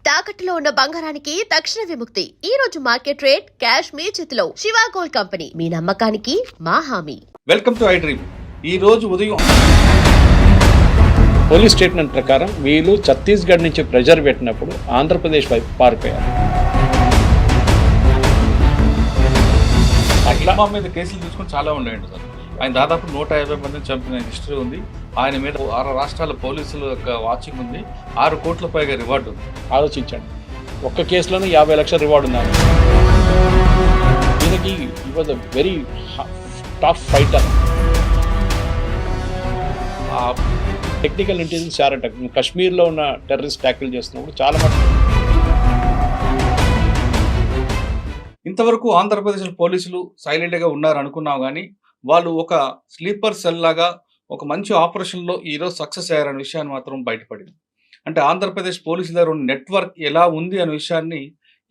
తాకట్టులో ఉన్న బంగారానికి తక్షణ విముక్తి. ఈ రోజు మార్కెట్ రేట్ క్యాష్ మీ చేతిలో. శివ గోల్డ్ కంపెనీ, మీ నమ్మకానికి మా హామీ. Welcome to I dream. ఈ రోజు ఉదయం పోలీస్ స్టేట్మెంట్ ప్రకారం వీళ్ళు ఛత్తీస్గఢ్ నుంచి ప్రెజర్ పెట్టినప్పుడు ఆంధ్రప్రదేశ్ వైపు పారిపోయారు. అట్లా మీద కేసులు తీసుకుని చాలా ఉన్నాయండి సార్. ఆయన దాదాపు 150 మందిని చంపిన హిస్టరీ ఉంది. ఆయన మీద 6 రాష్ట్రాల పోలీసుల యొక్క వాచింగ్ ఉంది. 6 కోట్ల పైగా రివార్డు ఉంది. ఆలోచించండి, ఒక్క కేసులోనే 50 లక్షల రివార్డు ఉంది. దీనికి ఈ was a very tough fighter. Technical intelligence చాలా కశ్మీర్లో ఉన్న టెర్రరిస్ట్ ట్యాకిల్ చేస్తున్నప్పుడు చాలా మటుకు ఇంతవరకు ఆంధ్రప్రదేశ్ పోలీసులు సైలెంట్గా ఉన్నారు అనుకున్నాం, కానీ వాళ్ళు ఒక స్లీపర్ సెల్ లాగా ఒక మంచి ఆపరేషన్లో ఈరోజు సక్సెస్ అయ్యారనే విషయాన్ని మాత్రం బయటపడింది. అంటే ఆంధ్రప్రదేశ్ పోలీసుల నెట్వర్క్ ఎలా ఉంది అనే విషయాన్ని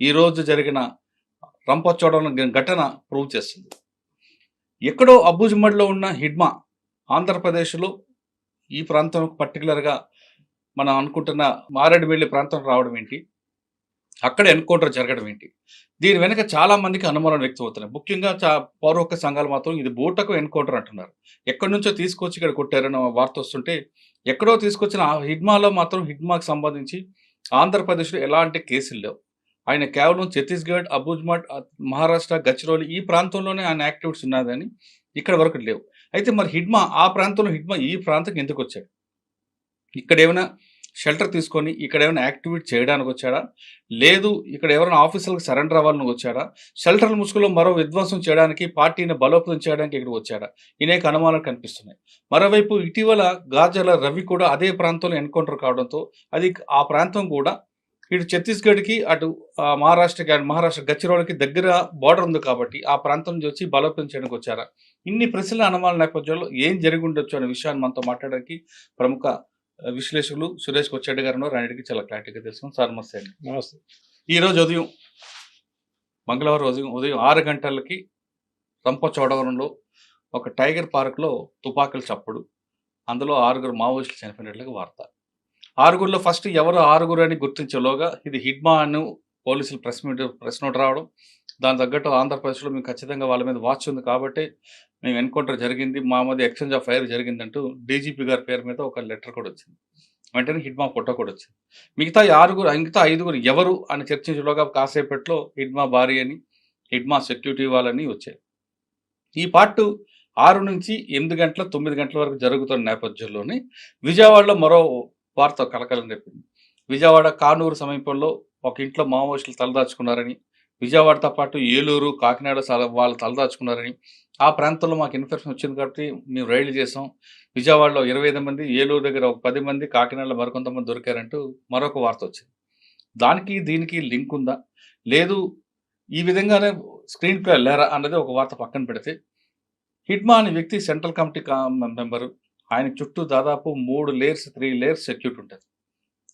ఈరోజు జరిగిన రంపచోడవరం ఘటన ప్రూవ్ చేస్తుంది. ఎక్కడో అబూజ్మడ్లో ఉన్న హిడ్మా ఆంధ్రప్రదేశ్లో ఈ ప్రాంతం పర్టికులర్గా మనం అనుకుంటున్న మారేడుమిల్లి ప్రాంతం రావడం ఏంటి, అక్కడ ఎన్కౌంటర్ జరగడం ఏంటి, దీని వెనక చాలా మందికి అనుమానాలు వ్యక్తమవుతున్నాయి. ముఖ్యంగా పౌర హక్కు సంఘాలు మాత్రం ఇది బూటకు ఎన్కౌంటర్ అంటున్నారు. ఎక్కడి నుంచో తీసుకొచ్చి ఇక్కడ కొట్టారని వార్త వస్తుంటే, ఎక్కడో తీసుకొచ్చిన హిడ్మాలో మాత్రం హిడ్మాకి సంబంధించి ఆంధ్రప్రదేశ్లో ఎలాంటి కేసులు లేవు. ఆయన కేవలం ఛత్తీస్గఢ్, అబూజ్మడ్, మహారాష్ట్ర, గచ్చిరోలి ఈ ప్రాంతంలోనే ఆయన యాక్టివిటీస్ ఉన్నదని ఇక్కడ వరకు లేవు. అయితే మరి హిడ్మా ఆ ప్రాంతంలో హిడ్మా ఈ ప్రాంతంకి ఎందుకు వచ్చాడు? ఇక్కడ ఏమైనా షెల్టర్ తీసుకొని ఇక్కడ ఏమైనా యాక్టివిటీ చేయడానికి వచ్చాడా, లేదు ఇక్కడ ఎవరైనా ఆఫీసర్లకు సరెండర్ అవ్వాలని వచ్చాడా, షెల్టర్ ముసుగులో మరో విధ్వంసం చేయడానికి, పార్టీని బలోపేతం చేయడానికి ఇక్కడ వచ్చాడా, అనేక అనుమానాలు కనిపిస్తున్నాయి. మరోవైపు ఇటీవల గాజల రవి కూడా అదే ప్రాంతంలో ఎన్కౌంటర్ కావడంతో అది ఆ ప్రాంతం కూడా ఇటు ఛత్తీస్గఢ్కి అటు మహారాష్ట్ర గచ్చిరోలికి దగ్గర బార్డర్ ఉంది కాబట్టి ఆ ప్రాంతం నుంచి వచ్చి బలోపేతం చేయడానికి వచ్చారా, ఇన్ని ప్రశ్నల అనుమానాల నేపథ్యంలో ఏం జరిగి ఉండొచ్చు అనే విషయాన్ని మనతో మాట్లాడడానికి ప్రముఖ విశ్లేషకులు సురేష్ కొచ్చెడ్డి గారు రెండింటికి చాలా క్లారిటీగా తెలుసుకున్నాం. సార్ నమస్తే అండి. నమస్తే. ఈరోజు ఉదయం మంగళవారం ఉదయం 6 గంటలకి రంపచోడవరంలో ఒక టైగర్ పార్క్లో తుపాకుల చప్పుడు, అందులో 6 మావోయిస్టులు చనిపోయినట్లుగా వార్త. 6లో ఫస్ట్ ఎవరు 6 అని గుర్తించేలోగా ఇది హిడ్మా అని పోలీసులు ప్రెస్ నోట్ రావడం, దాని తగ్గట్టు ఆంధ్రప్రదేశ్లో మేము ఖచ్చితంగా వాళ్ళ మీద వాచ్ ఉంది కాబట్టి మేము ఎన్కౌంటర్ జరిగింది, మా మధ్య ఎక్స్చేంజ్ ఆఫ్ ఫైర్ జరిగిందంటూ డీజీపీ గారి పేరు మీద ఒక లెటర్ కూడా వచ్చింది. వెంటనే హిడ్మా ఫోటో కూడా వచ్చింది. మిగతా 5 ఎవరు అని చర్చించేలోగా కాసేపట్లో హిడ్మా భార్య అని, హిడ్మా సెక్యూరిటీ వాళ్ళని వచ్చాయి. ఈ పార్ట్ 6 నుంచి 8 గంటల 9 గంటల వరకు జరుగుతున్న నేపథ్యంలోనే విజయవాడలో మరో వార్త కలకలం రేపింది. విజయవాడ కానూరు సమీపంలో ఒక ఇంట్లో మావోయిస్టులు తలదాచుకున్నారని, విజయవాడతో పాటు ఏలూరు, కాకినాడ వాళ్ళు తలదాచుకున్నారని ఆ ప్రాంతంలో మాకు ఇన్ఫర్మేషన్ వచ్చింది కాబట్టి మేము రైళ్లు చేసాం. విజయవాడలో 25 మంది, ఏలూరు దగ్గర ఒక 10 మంది, కాకినాడలో మరికొంతమంది దొరికారంటూ మరొక వార్త వచ్చింది. దానికి దీనికి లింక్ ఉందా, లేదు ఈ విధంగానే స్క్రీన్ ప్లే లేరా అన్నది ఒక వార్త పక్కన పెడితే, హిడ్మా అనే వ్యక్తి సెంట్రల్ కమిటీ మెంబరు. ఆయన చుట్టూ దాదాపు 3 లేయర్స్ 3 లేయర్స్ సెక్యూరిటీ ఉంటుంది.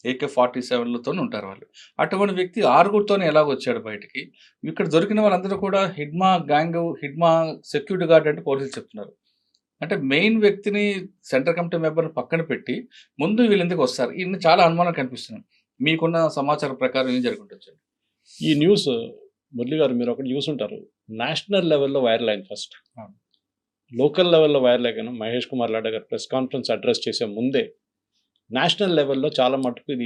AK-47లతో ఉంటారు వాళ్ళు. అటువంటి వ్యక్తి 6తోనే ఎలాగ వచ్చాడు బయటికి? ఇక్కడ దొరికిన వాళ్ళందరూ కూడా Hidma gang, Hidma security guard అంటే పోలీసులు చెప్తున్నారు. అంటే మెయిన్ వ్యక్తిని సెంట్రల్ కమిటీ మెంబర్ని పక్కన పెట్టి ముందు వీళ్ళు ఎందుకు వస్తారు? ఇన్ని చాలా అనుమానాలు కనిపిస్తున్నాయి. మీకున్న సమాచారం ప్రకారం ఏం జరుగుతుండొచ్చు? ఈ న్యూస్ మురళి గారు మీరు ఒకటి చూసుంటారు, నేషనల్ లెవెల్లో వైరల్ అయింది. ఫస్ట్ లోకల్ లెవెల్లో వైరల్ అయ్యాను. మహేష్ కుమార్ లాడా గారు ప్రెస్ కాన్ఫరెన్స్ అడ్రస్ చేసే ముందే నేషనల్ లెవెల్లో చాలా మటుకు ఇది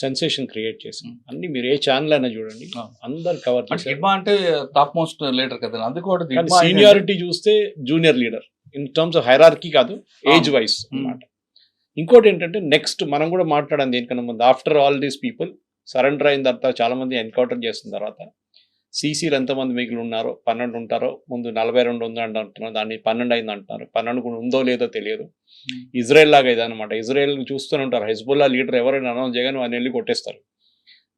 సెన్సేషన్ క్రియేట్ చేసింది. అన్ని మీరు ఏ ఛానల్ అయినా చూడండి, అందరు కవర్ చేశారు. హిడ్మా అంటే టాప్ మోస్ట్ లీడర్ కదా, అందుకోటి సీనియారిటీ చూస్తే junior leader in terms of hierarchy కాదు, ఏజ్ వైజ్ అన్నమాట. ఇంకోటి ఏంటంటే నెక్స్ట్ మనం కూడా మాట్లాడాం దేనికన్నా ముందు, after all these people surrender అయిన తర్వాత చాలా మంది ఎన్కౌంటర్ చేసిన తర్వాత సీసీలు ఎంతమంది మిగిలి ఉన్నారో 12 ఉంటారో, ముందు 42 ఉంది అంటున్నారు, దాన్ని 12 అయింది అంటున్నారు. 12 ఉందో లేదో తెలియదు. ఇజ్రాయెల్ లాగా ఇది అనమాట. ఇజ్రాయెల్ చూస్తూనే ఉంటారు, హెజ్బుల్లా లీడర్ ఎవరైనా అనౌన్స్ చేయగానే వాడిని వెళ్ళి కొట్టేస్తారు.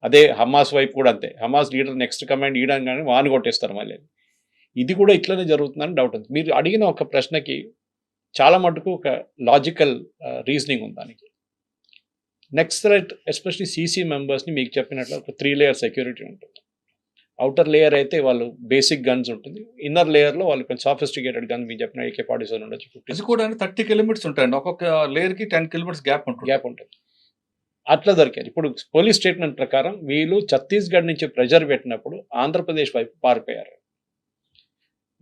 అదే హమాస్ వైపు కూడా అంతే, హమాస్ లీడర్ నెక్స్ట్ కమాండ్ ఇయడానికి కానీ వాడిని కొట్టేస్తారు మళ్ళీ. ఇది కూడా ఇట్లనే జరుగుతుందని డౌట్ ఉంది. మీరు అడిగిన ఒక ప్రశ్నకి చాలా మటుకు ఒక లాజికల్ రీజనింగ్ ఉంది దానికి. నెక్స్ట్ థ్రెట్ ఎస్పెషలీ సీసీ మెంబర్స్ని మీకు చెప్పినట్లు ఒక 3 లేయర్ సెక్యూరిటీ ఉంటుంది. అవుటర్ లేయర్ అయితే వాళ్ళు బేసిక్ గన్స్ ఉంటుంది, ఇన్నర్ లేయర్లో వాళ్ళు కొంచెం సాఫిస్టికేటెడ్ గన్ మీకు చెప్పిన AK-47 ఉండొచ్చు. 50 కూడా 30 కిలోమీటర్స్ ఉంటాయండి, ఒక్కొక్క లేయర్కి 10 కిలోమీటర్స్ గ్యాప్ ఉంటుంది. అట్లా దొరికారు. ఇప్పుడు పోలీస్ స్టేట్మెంట్ ప్రకారం వీళ్ళు ఛత్తీస్గఢ్ నుంచి ప్రెజర్ పెట్టినప్పుడు ఆంధ్రప్రదేశ్ వైపు పారిపోయారు.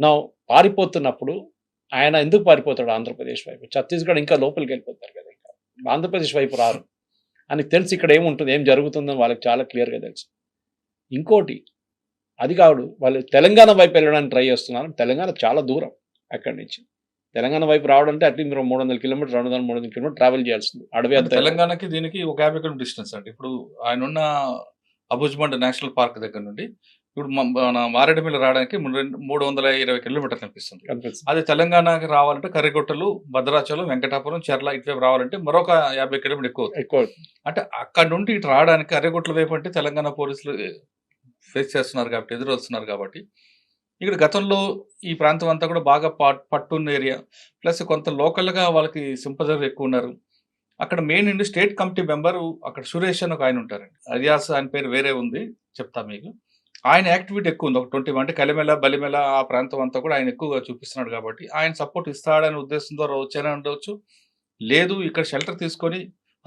నా పారిపోతున్నప్పుడు ఆయన ఎందుకు పారిపోతాడు ఆంధ్రప్రదేశ్ వైపు? ఛత్తీస్గఢ్ ఇంకా లోపలికి వెళ్ళిపోతారు కదా, ఇంకా ఆంధ్రప్రదేశ్ వైపు రారు అని తెలిసి ఇక్కడ ఏముంటుంది, ఏం జరుగుతుందని వాళ్ళకి చాలా క్లియర్గా తెలుసు. ఇంకోటి అది కాదు, వాళ్ళు తెలంగాణ వైపు వెళ్ళడానికి ట్రై చేస్తున్నారు. తెలంగాణ చాలా దూరం అక్కడి నుంచి. తెలంగాణ వైపు రావడం అంటే అట్లీస్ట్ మీరు 300 కిలోమీటర్ 300 కిలోమీటర్ ట్రావెల్ చేయాల్సింది. అడవి అంటే తెలంగాణకి దీనికి ఒక 50 కిలోమీటర్ డిస్టెన్స్ అండి. ఇప్పుడు ఆయన ఉన్న అబుజ్మండ్ నేషనల్ పార్క్ దగ్గర నుండి ఇప్పుడు మన మారేడుమిల్లి రావడానికి 320 కిలోమీటర్లు అనిపిస్తుంది. కనిపిస్తుంది. అది తెలంగాణకి రావాలంటే కర్రిగుట్టలు, భద్రాచలం, వెంకటాపురం, చెర్ల ఇటువైపు రావాలంటే మరొక 50 కిలోమీటర్ ఎక్కువ అవుతుంది. ఎక్కువ అంటే అక్కడ నుండి ఇటు రావడానికి కర్రిగుట్టల వైపు అంటే తెలంగాణ పోలీసులు ఫేస్ చేస్తున్నారు కాబట్టి, ఎదురొస్తున్నారు కాబట్టి ఇక్కడ గతంలో ఈ ప్రాంతం అంతా కూడా బాగా పట్టున్న ఏరియా, ప్లస్ కొంత లోకల్గా వాళ్ళకి సింపజర్ ఎక్కువ ఉన్నారు. అక్కడ మెయిన్ ఇండి స్టేట్ కమిటీ మెంబరు అక్కడ సురేష్ అని ఒక ఆయన ఉంటారండి. అలియాస్ ఆయన పేరు వేరే ఉంది, చెప్తా మీకు. ఆయన యాక్టివిటీ ఎక్కువ ఉంది. ఒక 20 అంటే కలిమెల, బలిమెల ఆ ప్రాంతం అంతా కూడా ఆయన ఎక్కువగా చూపిస్తున్నాడు కాబట్టి ఆయన సపోర్ట్ ఇస్తాడనే ఉద్దేశం ద్వారా వచ్చానే ఉండవచ్చు. లేదు ఇక్కడ షెల్టర్ తీసుకొని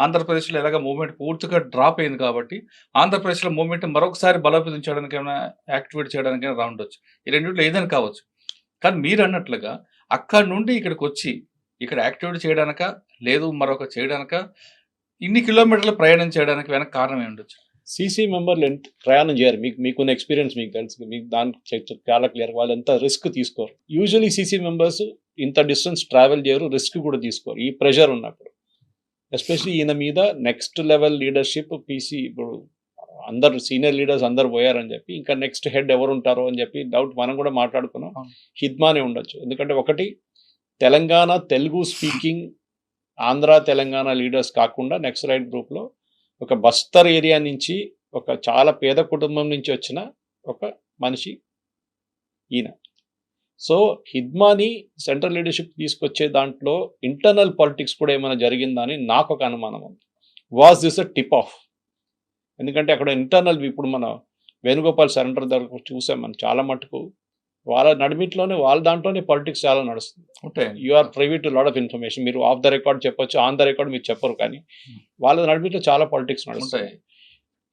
ఆంధ్రప్రదేశ్లో ఎలాగ మూవ్మెంట్ పూర్తిగా డ్రాప్ అయింది కాబట్టి ఆంధ్రప్రదేశ్లో మూవ్మెంట్ మరొకసారి బలోపేతం చేయడానికి ఏమైనా యాక్టివేట్ చేయడానికి రాఉండొచ్చు. ఈ రెండింటిలో ఏదైనా కావచ్చు. కానీ మీరు అన్నట్లుగా అక్కడ నుండి ఇక్కడికి వచ్చి ఇక్కడ యాక్టివేట్ చేయడానిక, లేదు మరొక చేయడానిక, ఇన్ని కిలోమీటర్లు ప్రయాణం చేయడానికి వెనక కారణం ఏమి ఉండొచ్చు? సీసీ మెంబర్లు ప్రయాణం చేయరు. మీకున్న ఎక్స్పీరియన్స్ మీకు తెలుసు, మీకు దానికి చాలా క్లియర్. వాళ్ళు ఎంత రిస్క్ తీసుకోరు. యూజువలీ సీసీ మెంబర్స్ ఇంత డిస్టెన్స్ ట్రావెల్ చేయరు, రిస్క్ కూడా తీసుకోరు ఈ ప్రెషర్ ఉన్నప్పుడు. ఎస్పెషలీ ఈయన మీద నెక్స్ట్ లెవెల్ లీడర్షిప్ పీసీ, ఇప్పుడు అందరు సీనియర్ లీడర్స్ అందరు పోయారని చెప్పి ఇంకా నెక్స్ట్ హెడ్ ఎవరు ఉంటారో అని చెప్పి డౌట్ మనం కూడా మాట్లాడుకున్నాం. హిద్మానే ఉండొచ్చు. ఎందుకంటే ఒకటి తెలంగాణ తెలుగు స్పీకింగ్ ఆంధ్ర తెలంగాణ లీడర్స్ కాకుండా నక్సలైట్ గ్రూప్లో ఒక బస్తర్ ఏరియా నుంచి ఒక చాలా పేద కుటుంబం నుంచి వచ్చిన ఒక మనిషి ఈయన. సో హిద్మాని సెంట్రల్ లీడర్షిప్ తీసుకొచ్చే దాంట్లో ఇంటర్నల్ పాలిటిక్స్ కూడా ఏమైనా జరిగిందని నాకు ఒక అనుమానం ఉంది. Was this a tip of? ఎందుకంటే అక్కడ ఇంటర్నల్, ఇప్పుడు మన వేణుగోపాల్ సరెండర్ దగ్గర చూసాం మనం చాలా మటుకు వాళ్ళ నడిమిట్లోనే వాళ్ళ దాంట్లోనే పాలిటిక్స్ చాలా నడుస్తుంది. You are privy to lot of information. మీరు ఆఫ్ ద రికార్డ్ చెప్పొచ్చు, ఆన్ ద రికార్డ్ మీరు చెప్పరు, కానీ వాళ్ళ నడిమిట్లో చాలా పాలిటిక్స్ నడుస్తాయి.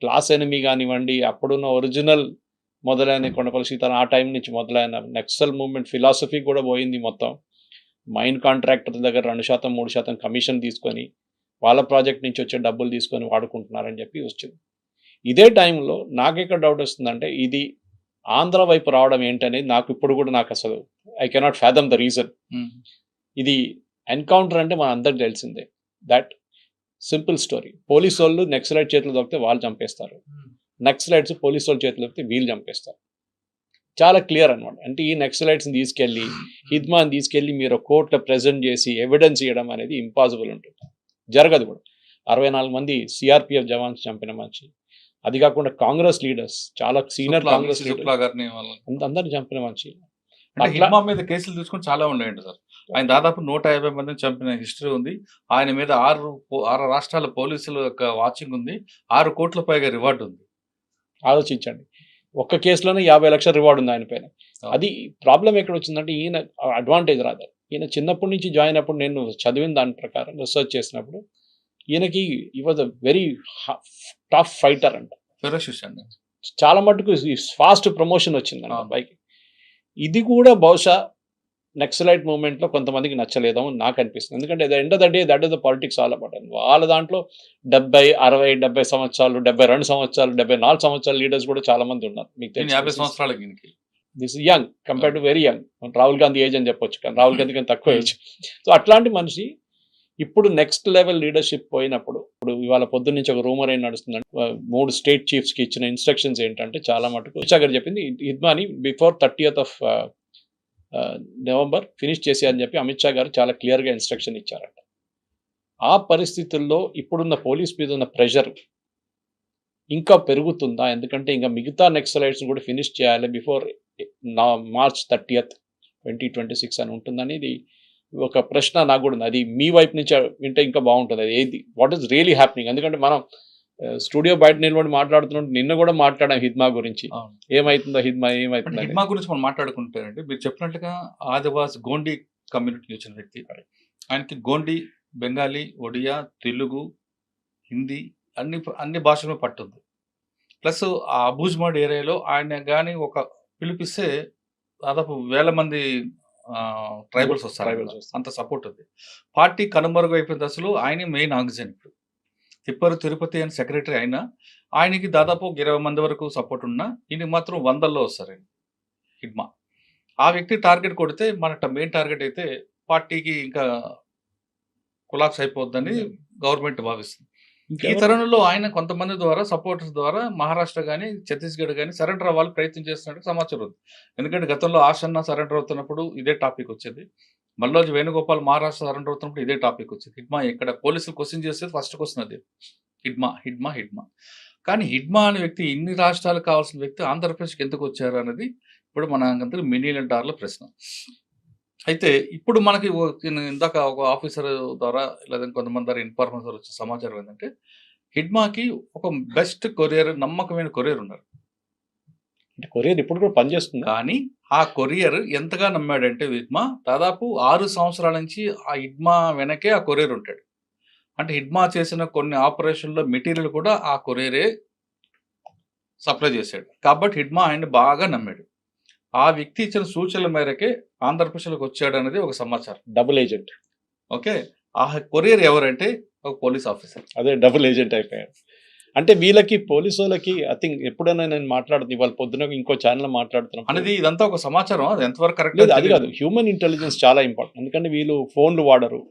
క్లాస్ ఎనిమి కానివ్వండి, అప్పుడున్న ఒరిజినల్ మొదలైన కొండపల్లి సీతారాం ఆ టైం నుంచి మొదలైన నక్సల్ మూవ్మెంట్ ఫిలాసఫీ కూడా పోయింది మొత్తం. మైన్ కాంట్రాక్టర్ దగ్గర 2%, 3% కమిషన్ తీసుకొని వాళ్ళ ప్రాజెక్ట్ నుంచి వచ్చే డబ్బులు తీసుకొని వాడుకుంటున్నారని చెప్పి వచ్చింది. ఇదే టైంలో నాకెక్కడ డౌట్ వస్తుందంటే ఇది ఆంధ్ర వైపు రావడం ఏంటనేది నాకు ఇప్పుడు కూడా నాకు అసలు I cannot fathom the reason. ఇది ఎన్కౌంటర్ అంటే మన అందరికి తెలిసిందే. That simple story. పోలీసు వాళ్ళు నక్సలైట్ చేతులు దొరికితే వాళ్ళు చంపేస్తారు, నక్సలైట్స్ పోలీసు వాళ్ళ చేతులు దొరికితే వీళ్ళు చంపేస్తారు. చాలా క్లియర్ అనమాట. అంటే ఈ నక్సలైట్స్ని తీసుకెళ్ళి హిద్మాని తీసుకెళ్ళి మీరు కోర్టులో ప్రెజెంట్ చేసి ఎవిడెన్స్ ఇవ్వడం అనేది ఇంపాసిబుల్ ఉంటుంది, జరగదు కూడా. 64 మంది సిఆర్పిఎఫ్ జవాన్స్ చంపిన మనిషి, అది కాకుండా కాంగ్రెస్ లీడర్స్, చాలా సీనియర్ కాంగ్రెస్ అందరిని చంపిన మనిషి. హిద్మా మీద కేసులు తీసుకుని చాలా ఉన్నాయండి సార్. ఆయన దాదాపు 150 మందిని చంపిన హిస్టరీ ఉంది. ఆయన మీద 6 రాష్ట్రాల పోలీసుల యొక్క వాచింగ్ ఉంది. 6 కోట్ల పైగా రివార్డు ఉంది. ఆలోచించండి, ఒక్క కేసులోనే 50 లక్షల రివార్డు ఉంది ఆయన పైన. అది ప్రాబ్లం ఎక్కడ వచ్చిందంటే ఈయన అడ్వాంటేజ్ రాదు. ఈయన చిన్నప్పటి నుంచి జాయిన్ అప్పుడు నేను చదివిన దాని ప్రకారం రీసెర్చ్ చేసినప్పుడు ఈయనకి ఈ was a very tough fighter అంట. చాలా మటుకు ఫాస్ట్ ప్రమోషన్ వచ్చిందంట పైకి. ఇది కూడా బహుశా నక్సలైట్ మూవ్మెంట్లో కొంతమందికి నచ్చలేదో నాకు అనిపిస్తుంది. ఎందుకంటే end of the day that is the politics all about. వాళ్ళ దాంట్లో 70, 60, 70 సంవత్సరాలు, 72 సంవత్సరాలు, 74 సంవత్సరాల లీడర్స్ కూడా చాలా మంది ఉన్నారు. మీకు తెలిసి 50 సంవత్సరాలకి this is young compare to very young. Rahul Gandhi age అని చెప్పొచ్చు, కానీ రాహుల్ గాంధీ కానీ తక్కువ ఏజ్. సో అట్లాంటి మనిషి ఇప్పుడు నెక్స్ట్ లెవెల్ లీడర్షిప్ పోయినప్పుడు, ఇప్పుడు ఇవాళ పొద్దున్న నుంచి ఒక రూమర్ ఏం నడుస్తుందంటే 3 స్టేట్ చీఫ్స్కి ఇచ్చిన ఇన్స్ట్రక్షన్స్ ఏంటంటే చాలా మటుకు అమిత్ షా గారు చెప్పింది హిద్మాని బిఫోర్ 30th నవంబర్ ఫినిష్ చేసేయని చెప్పి అమిత్ షా గారు చాలా క్లియర్గా ఇన్స్ట్రక్షన్ ఇచ్చారంట. ఆ పరిస్థితుల్లో ఇప్పుడున్న పోలీస్ మీద ఉన్న ప్రెషర్ ఇంకా పెరుగుతుందా? ఎందుకంటే ఇంకా మిగతా నక్సలైట్స్ కూడా ఫినిష్ చేయాలి బిఫోర్ March 30th, 2026 అని ఉంటుందని ఇది ఒక ప్రశ్న నాకు కూడా ఉంది. అది మీ వైపు నుంచి వింటే ఇంకా బాగుంటుంది. అది ఏది, వాట్ ఈస్ రియలీ హ్యాపెనింగ్? ఎందుకంటే మనం స్టూడియో బయట నిలబడి మాట్లాడుతున్నట్టు నిన్న కూడా మాట్లాడాం హిద్మా గురించి. ఏమైతుందో హిద్మా ఏమైతుందో హిద్మా గురించి మనం మాట్లాడుకుంటారంటే మీరు చెప్పినట్టుగా ఆదివాసి గోండి కమ్యూనిటీ వచ్చిన వ్యక్తి. ఆయనకి గోండి, బెంగాలీ, ఒడియా, తెలుగు, హిందీ, అన్ని భాషల పట్టుంది. ప్లస్ ఆ అబూజ్‌మాడ్ ఏరియాలో ఆయన గాని ఒక పిలిపిస్తే దాదాపు వేల మంది ట్రైబల్స్ వస్తారు. Tribals వస్తారు. అంత సపోర్ట్ ఉంది. పార్టీ కనుమరుగైపోయిన దశలో ఆయనే మెయిన్ ఆక్సిజన్ ఇప్పుడు. తిరుపతి అని సెక్రటరీ అయినా ఆయనకి దాదాపు ఒక 20 మంది వరకు సపోర్ట్ ఉన్నా ఈయనకి మాత్రం వందల్లో వస్తారండి హిడ్మా. ఆ వ్యక్తి టార్గెట్ కొడితే మన మెయిన్ టార్గెట్ అయితే పార్టీకి ఇంకా కొలాప్స్ అయిపోద్దని గవర్నమెంట్ భావిస్తుంది. ఈ తరుణంలో ఆయన కొంతమంది ద్వారా సపోర్టర్స్ ద్వారా మహారాష్ట్ర కానీ ఛత్తీస్గఢ్ కానీ సరెండర్ అవ్వాలి ప్రయత్నం చేస్తున్నట్టు సమాచారం ఉంది. ఎందుకంటే గతంలో ఆశన్న సరెండర్ అవుతున్నప్పుడు ఇదే టాపిక్ వచ్చేది. మల్లోజు వేణుగోపాల్ మహారాష్ట్ర సరెండర్ అవుతున్నప్పుడు ఇదే టాపిక్ వచ్చేది. హిడ్మా ఇక్కడ పోలీసులు క్వశ్చన్ చేసేది ఫస్ట్ క్వశ్చన్ అది. హిడ్మా. కానీ హిడ్మా అనే వ్యక్తి ఇన్ని రాష్ట్రాలకు కావాల్సిన వ్యక్తి ఆంధ్రప్రదేశ్కి ఎందుకు వచ్చారు అనేది ఇప్పుడు మన అందరికి మిలియన్ డాలర్ల ప్రశ్న. అయితే ఇప్పుడు మనకి ఇందాక ఒక ఆఫీసర్ ద్వారా లేదా కొంతమంది ద్వారా ఇన్ఫర్మేషన్ ద్వారా వచ్చే సమాచారం ఏంటంటే హిడ్మాకి ఒక బెస్ట్ కొరియర్ నమ్మకమైన కొరియర్ ఉన్నారు. కొరియర్ ఇప్పుడు కూడా పనిచేస్తుంది. కానీ ఆ కొరియర్ ఎంతగా నమ్మాడంటే హిడ్మా దాదాపు 6 సంవత్సరాల నుంచి ఆ హిడ్మా వెనకే ఆ కొరియర్ ఉంటాడు. అంటే హిడ్మా చేసిన కొన్ని ఆపరేషన్లో మెటీరియల్ కూడా ఆ కొరియరే సప్లై చేశాడు. కాబట్టి హిడ్మా ఆయన్ని బాగా నమ్మాడు. ఆ వ్యక్తి ఇచ్చిన సూచనల మేరకే ఆంధ్రప్రదేశ్లోకి వచ్చాడు అనేది ఒక సమాచారం. Double agent. ఓకే. ఆ కొరియర్ ఎవరంటే ఒక పోలీస్ ఆఫీసర్. అదే డబుల్ ఏజెంట్ అయిపోయాడు. అంటే వీళ్ళకి పోలీసు వాళ్ళకి ఐ థింక్ ఎప్పుడైనా నేను మాట్లాడుతుంది ఇవాళ పొద్దున ఇంకో ఛానల్ మాట్లాడుతున్నాను అనేది ఇదంతా ఒక సమాచారం. అది ఎంతవరకు కరెక్ట్ లేదు, అది కాదు. హ్యూమన్ ఇంటెలిజెన్స్ చాలా ఇంపార్టెంట్. ఎందుకంటే వీళ్ళు ఫోన్లు వాడరు.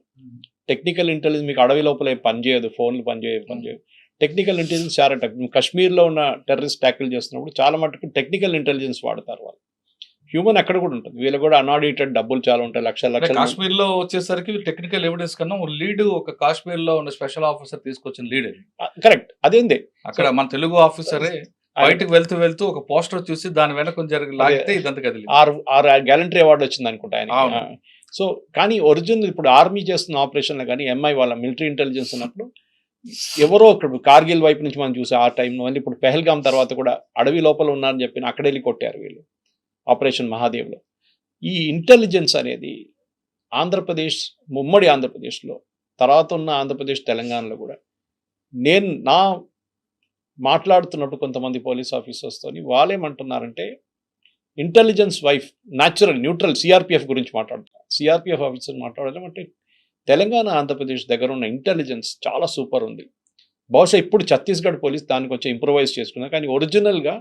టెక్నికల్ ఇంటెలిజెన్స్ మీకు అడవి లోపల పనిచేయదు, ఫోన్లు పనిచేయదు. టెక్నికల్ ఇంటెలిజెన్స్ చాలా కాశ్మీర్లో ఉన్న టెర్రరిస్ట్ ట్యాకిల్ చేస్తున్నప్పుడు చాలా మటుకు టెక్నికల్ ఇంటెలిజెన్స్ వాడతారు వాళ్ళు. హ్యూమన్ అక్కడ కూడా ఉంటుంది. వీళ్ళు కూడా అన్ఆడిటెడ్ డబ్బులు చాలా ఉంటాయి, లక్షల. కాశ్మీర్ లో వచ్చేసరికి టెక్నికల్ ఎవిడెన్స్ కన్నా లీడ్ ఒక కాశ్మీర్ లో ఉన్న స్పెషల్ ఆఫీసర్ తీసుకొచ్చిన లీడ్ అది. కరెక్ట్, అదేందే అక్కడ మన తెలుగు ఆఫీసరే బయటకు వెళ్తూ ఒక పోస్టర్ చూసి దాని వెనక కొంచెం లాగితే ఇదంతా కదిలి 6 గ్యాలంటరీ అవార్డు వచ్చింది అనుకుంటా ఆయన. సో కానీ ఒరిజినల్ ఇప్పుడు ఆర్మీ చేస్తున్న ఆపరేషన్లో కానీ ఎంఐ వాళ్ళ మిలిటరీ ఇంటెలిజెన్స్ ఉన్నప్పుడు ఎవరో ఇక్కడ కార్గిల్ వైపు నుంచి మనం చూసే ఆ టైంలో మళ్ళీ ఇప్పుడు పెహల్గాం తర్వాత కూడా అడవి లోపల ఉన్నారని చెప్పి అక్కడ వెళ్ళి కొట్టారు వీళ్ళు ఆపరేషన్ మహాదేవ్లో. ఈ ఇంటెలిజెన్స్ అనేది ఆంధ్రప్రదేశ్, ఉమ్మడి ఆంధ్రప్రదేశ్లో, తర్వాత ఉన్న ఆంధ్రప్రదేశ్ తెలంగాణలో కూడా నేను మాట్లాడుతున్నప్పుడు కొంతమంది పోలీస్ ఆఫీసర్స్తో వాళ్ళేమంటున్నారంటే ఇంటెలిజెన్స్ వైఫ్ న్యూట్రల్ సిఆర్పిఎఫ్ గురించి మాట్లాడుతున్నారు. సిఆర్పిఎఫ్ ఆఫీసర్ మాట్లాడడం అంటే తెలంగాణ ఆంధ్రప్రదేశ్ దగ్గర ఉన్న ఇంటెలిజెన్స్ చాలా సూపర్ ఉంది. బహుశా ఇప్పుడు ఛత్తీస్గఢ్ పోలీస్ దానికి వచ్చి ఇంప్రూవైజ్ చేసుకున్నారు. కానీ ఒరిజినల్గా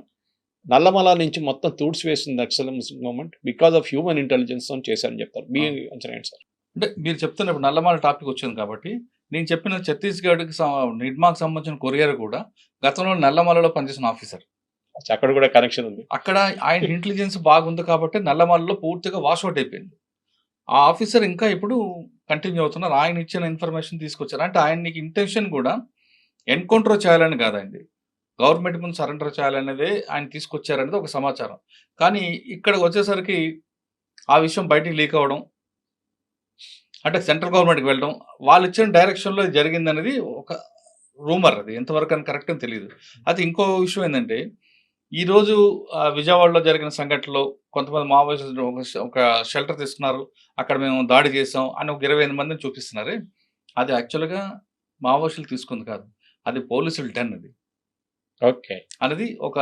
నల్లమల నుంచి మొత్తం వేసింది Naxal movement because of human intelligence అని చేశారని చెప్తారు. మీ అంచనా ఏంటి సార్? అంటే మీరు చెప్తున్నప్పుడు నల్లమల టాపిక్ వచ్చింది కాబట్టి నేను చెప్పిన ఛత్తీస్గఢ్కి హిడ్మాకి సంబంధించిన కొరియర్ కూడా గతంలో నల్లమలలో పనిచేసిన ఆఫీసర్. అక్కడ కూడా కనెక్షన్ ఉంది. అక్కడ ఆయన ఇంటెలిజెన్స్ బాగుంది కాబట్టి నల్లమలలో పూర్తిగా వాష్అవుట్ అయిపోయింది. ఆ ఆఫీసర్ ఇంకా ఇప్పుడు కంటిన్యూ అవుతున్నారు. ఆయన ఇచ్చిన ఇన్ఫర్మేషన్ తీసుకొచ్చారు. అంటే ఆయనకి ఇంటెన్షన్ కూడా ఎన్కౌంటర్ చేయాలని కాదండి, గవర్నమెంట్ ముందు సరెండర్ చేయాలనేదే ఆయన తీసుకొచ్చారనేది ఒక సమాచారం. కానీ ఇక్కడ వచ్చేసరికి ఆ విషయం బయటికి లీక్ అవ్వడం, అంటే సెంట్రల్ గవర్నమెంట్కి వెళ్ళడం, వాళ్ళు ఇచ్చిన డైరెక్షన్లో జరిగిందనేది ఒక రూమర్. అది ఎంతవరకు అని కరెక్ట్ అని తెలియదు. అది ఇంకో విషయం ఏంటంటే ఈరోజు విజయవాడలో జరిగిన సంఘటనలో కొంతమంది మావోయిస్టులు ఒక షెల్టర్ తీసుకున్నారు, అక్కడ మేము దాడి చేసాం అని ఒక 25 మందిని చూపిస్తున్నారు. అది యాక్చువల్గా మావోయిస్టులు తీసుకుంది కాదు, అది పోలీసులు డన్ అది. ఓకే, అనేది ఒక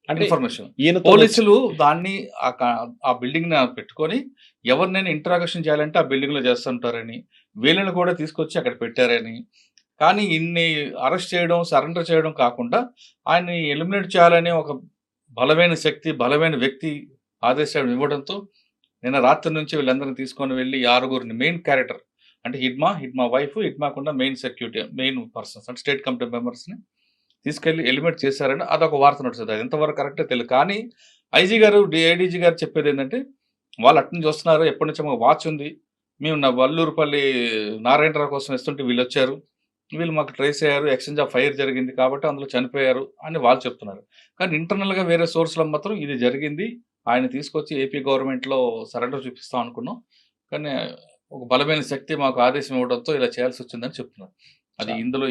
ఇన్ఫర్మేషన్. ఈయన పోలీసులు దాన్ని ఆ బిల్డింగ్ పెట్టుకొని ఎవరినైనా ఇంట్రాగేషన్ చేయాలంటే ఆ బిల్డింగ్ లో చేస్తుంటారని, వీళ్ళని కూడా తీసుకొచ్చి అక్కడ పెట్టారని. కానీ ఇన్ని అరెస్ట్ చేయడం, సరెండర్ చేయడం కాకుండా ఆయన్ని ఎలిమినేట్ చేయాలని ఒక బలమైన శక్తి, బలమైన వ్యక్తి ఆదేశాలు ఇవ్వడంతో నిన్న రాత్రి నుంచి వీళ్ళందరినీ తీసుకొని వెళ్ళి 6గురిని మెయిన్ క్యారెక్టర్ అంటే హిడ్మా వైఫ్, హిడ్మాకున్న మెయిన్ సెక్యూరిటీ, మెయిన్ పర్సన్స్ అంటే స్టేట్ కమిటీ మెంబర్స్ని తీసుకెళ్లి ఎలిమినేట్ చేశారని అదొక వార్త నడుస్తుంది. అది ఎంతవరకు కరెక్టే తెలియదు. కానీ ఐజీ గారు, ఏడీజీ గారు చెప్పేది ఏంటంటే వాళ్ళు అట్నుంచి వస్తున్నారు, ఎప్పటి నుంచో మాకు వాచ్ ఉంది, మేము వల్లూరుపల్లి నారాయణరావు కోసం ఇస్తుంటే వీళ్ళు వచ్చారు, వీళ్ళు మాకు ట్రేస్ అయ్యారు, ఎక్స్చేంజ్ ఆఫ్ ఫైర్ జరిగింది కాబట్టి అందులో చనిపోయారు అని వాళ్ళు చెప్తున్నారు. కానీ ఇంటర్నల్గా వేరే సోర్స్లో మాత్రం ఇది జరిగింది, ఆయన తీసుకొచ్చి ఏపీ గవర్నమెంట్లో సరెండర్ చూపిస్తాం అనుకున్నాం, కానీ ఒక బలమైన శక్తి మాకు ఆదేశం ఇవ్వడంతో ఇలా చేయాల్సి వచ్చిందని చెప్తున్నారు. అది ఇందులో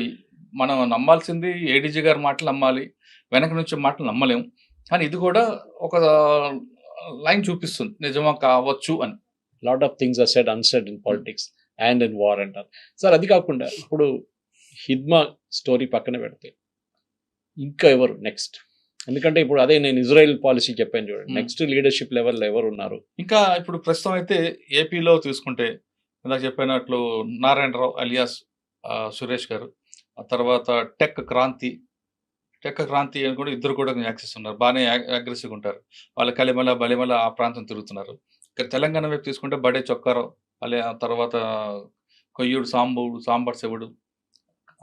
మనం నమ్మాల్సింది ఏడీజీ గారి మాటలు నమ్మాలి, వెనక నుంచి మాటలు నమ్మలేము. కానీ ఇది కూడా ఒక లైన్ చూపిస్తుంది నిజమా కావచ్చు అని. Lot of things are said unsaid in politics and in war అంటారు సార్. అది కాకుండా ఇప్పుడు హిడ్మా స్టోరీ పక్కన పెడితే ఇంకా ఎవరు నెక్స్ట్? ఎందుకంటే ఇప్పుడు అదే నేను ఇజ్రాయెల్ పాలసీ చెప్పాను చూడండి, నెక్స్ట్ లీడర్షిప్ లెవెల్లో ఎవరు ఉన్నారు? ఇంకా ఇప్పుడు ప్రస్తుతం అయితే ఏపీలో తీసుకుంటే ఇందాక చెప్పినట్లు నారాయణరావు అలియాస్ సురేష్ గారు, ఆ తర్వాత టెక్ క్రాంతి అని కూడా ఇద్దరు కూడా యాక్సెస్ ఉన్నారు, బాగానే అగ్రెసివ్గా ఉంటారు. వాళ్ళు కలిమల బలిమల ఆ ప్రాంతం తిరుగుతున్నారు. ఇక్కడ తెలంగాణ వైపు తీసుకుంటే బడే చొక్కారావు, ఆ తర్వాత కొయ్యూడు సాంబడు శివుడు,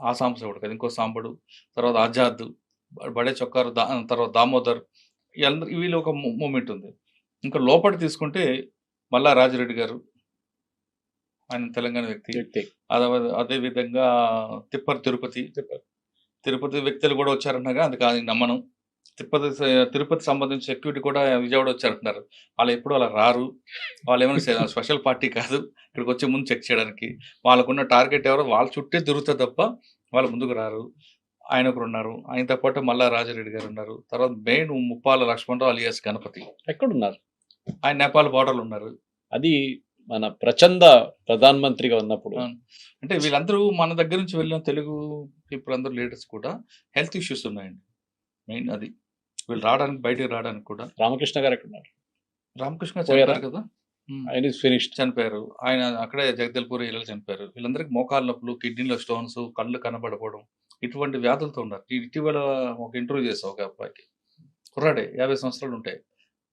ఆ శివుడు కదా ఇంకో సాంబడు, తర్వాత ఆజాద్, బడే చొక్కారు, తర్వాత దామోదర్, వీళ్ళు ఒక మూమెంట్ ఉంది. ఇంకా లోపల తీసుకుంటే మల్లా రాజిరెడ్డి గారు, ఆయన తెలంగాణ వ్యక్తి. అదే విధంగా తిరుపతి వ్యక్తులు కూడా వచ్చారంటున్నారు, అది కాదు నమ్మను. తిరుపతి సంబంధించిన సెక్యూరిటీ కూడా విజయవాడ వచ్చారంటున్నారు. వాళ్ళు ఎప్పుడు అలా రారు, వాళ్ళు ఏమైనా స్పెషల్ పార్టీ కాదు ఇక్కడికి వచ్చే ముందు చెక్ చేయడానికి. వాళ్ళకున్న టార్గెట్ ఎవరో వాళ్ళ చుట్టే తిరుగుతుంది తప్ప వాళ్ళు ముందుకు రారు. ఆయన ఒకరు ఉన్నారు, ఆయనతో పాటు మల్లా రాజారెడ్డి గారు ఉన్నారు. తర్వాత మెయిన్ ముప్పాల లక్ష్మణరావు అలియాస్ గణపతి ఎక్కడున్నారు? ఆయన నేపాల్ బార్డర్లు ఉన్నారు. అది మన ప్రచండ ప్రధానమంత్రిగా ఉన్నప్పుడు. అంటే వీళ్ళందరూ మన దగ్గర నుంచి వెళ్ళిన తెలుగు పీపుల్ అందరూ లీడర్స్ కూడా హెల్త్ ఇష్యూస్ ఉన్నాయండి. మెయిన్ అది వీళ్ళు బయటికి రావడానికి కూడా. రామకృష్ణ గారు ఎక్కడున్నారు? రామకృష్ణ చనిపోయారు కదా, ఆయన ఫినిష్డ్, చనిపోయారు. ఆయన అక్కడే జగదల్పూర్ ఇలా చనిపోయారు. వీళ్ళందరికీ మోకాళ్ళ నొప్పులు, కిడ్నీలో స్టోన్స్, కళ్ళు కనబడపోవడం, ఇటువంటి వ్యాధులతో ఉన్నారు. ఇటీవల ఒక ఇంటర్వ్యూ చేసాం ఒక అబ్బాయికి, కుర్రాడే 50 సంవత్సరాలు ఉంటాయి,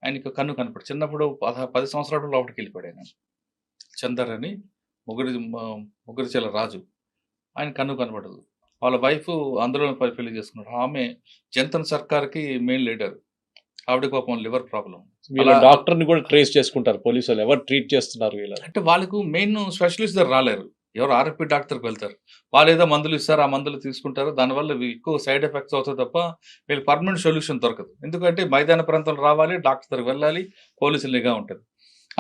ఆయనకి కన్ను కనపడు. చిన్నప్పుడు 10 సంవత్సరాలు లోపలికి వెళ్ళిపోయాడు ఆయన. చందర్ అని ముగ్గురిచెల రాజు, ఆయన కన్ను కనబడదు. వాళ్ళ వైఫ్ అందులో పెళ్లి చేసుకున్నాడు. ఆమె జంతన్ సర్కార్కి మెయిన్ లీడర్, ఆవిడకి పాపం లివర్ ప్రాబ్లం. డాక్టర్ ని కూడా ట్రేస్ చేసుకుంటారు పోలీసులు, ఎవరు ట్రీట్ చేస్తున్నారు వీళ్ళు అంటే వాళ్ళకు మెయిన్ స్పెషలిస్ట్ దగ్గర రాలేరు, ఎవరు ఆర్ఎఫ్పి డాక్టర్కి వెళ్తారు. వాళ్ళు ఏదో మందులు ఇస్తారు, ఆ మందులు తీసుకుంటారు, దానివల్ల ఎక్కువ సైడ్ ఎఫెక్ట్స్ అవుతాయి తప్ప వీళ్ళకి పర్మనెంట్ సొల్యూషన్ దొరకదు. ఎందుకంటే మైదాన ప్రాంతంలో రావాలి, డాక్టర్ దగ్గరికి వెళ్ళాలి, పోలీసులు నిఘా ఉంటుంది.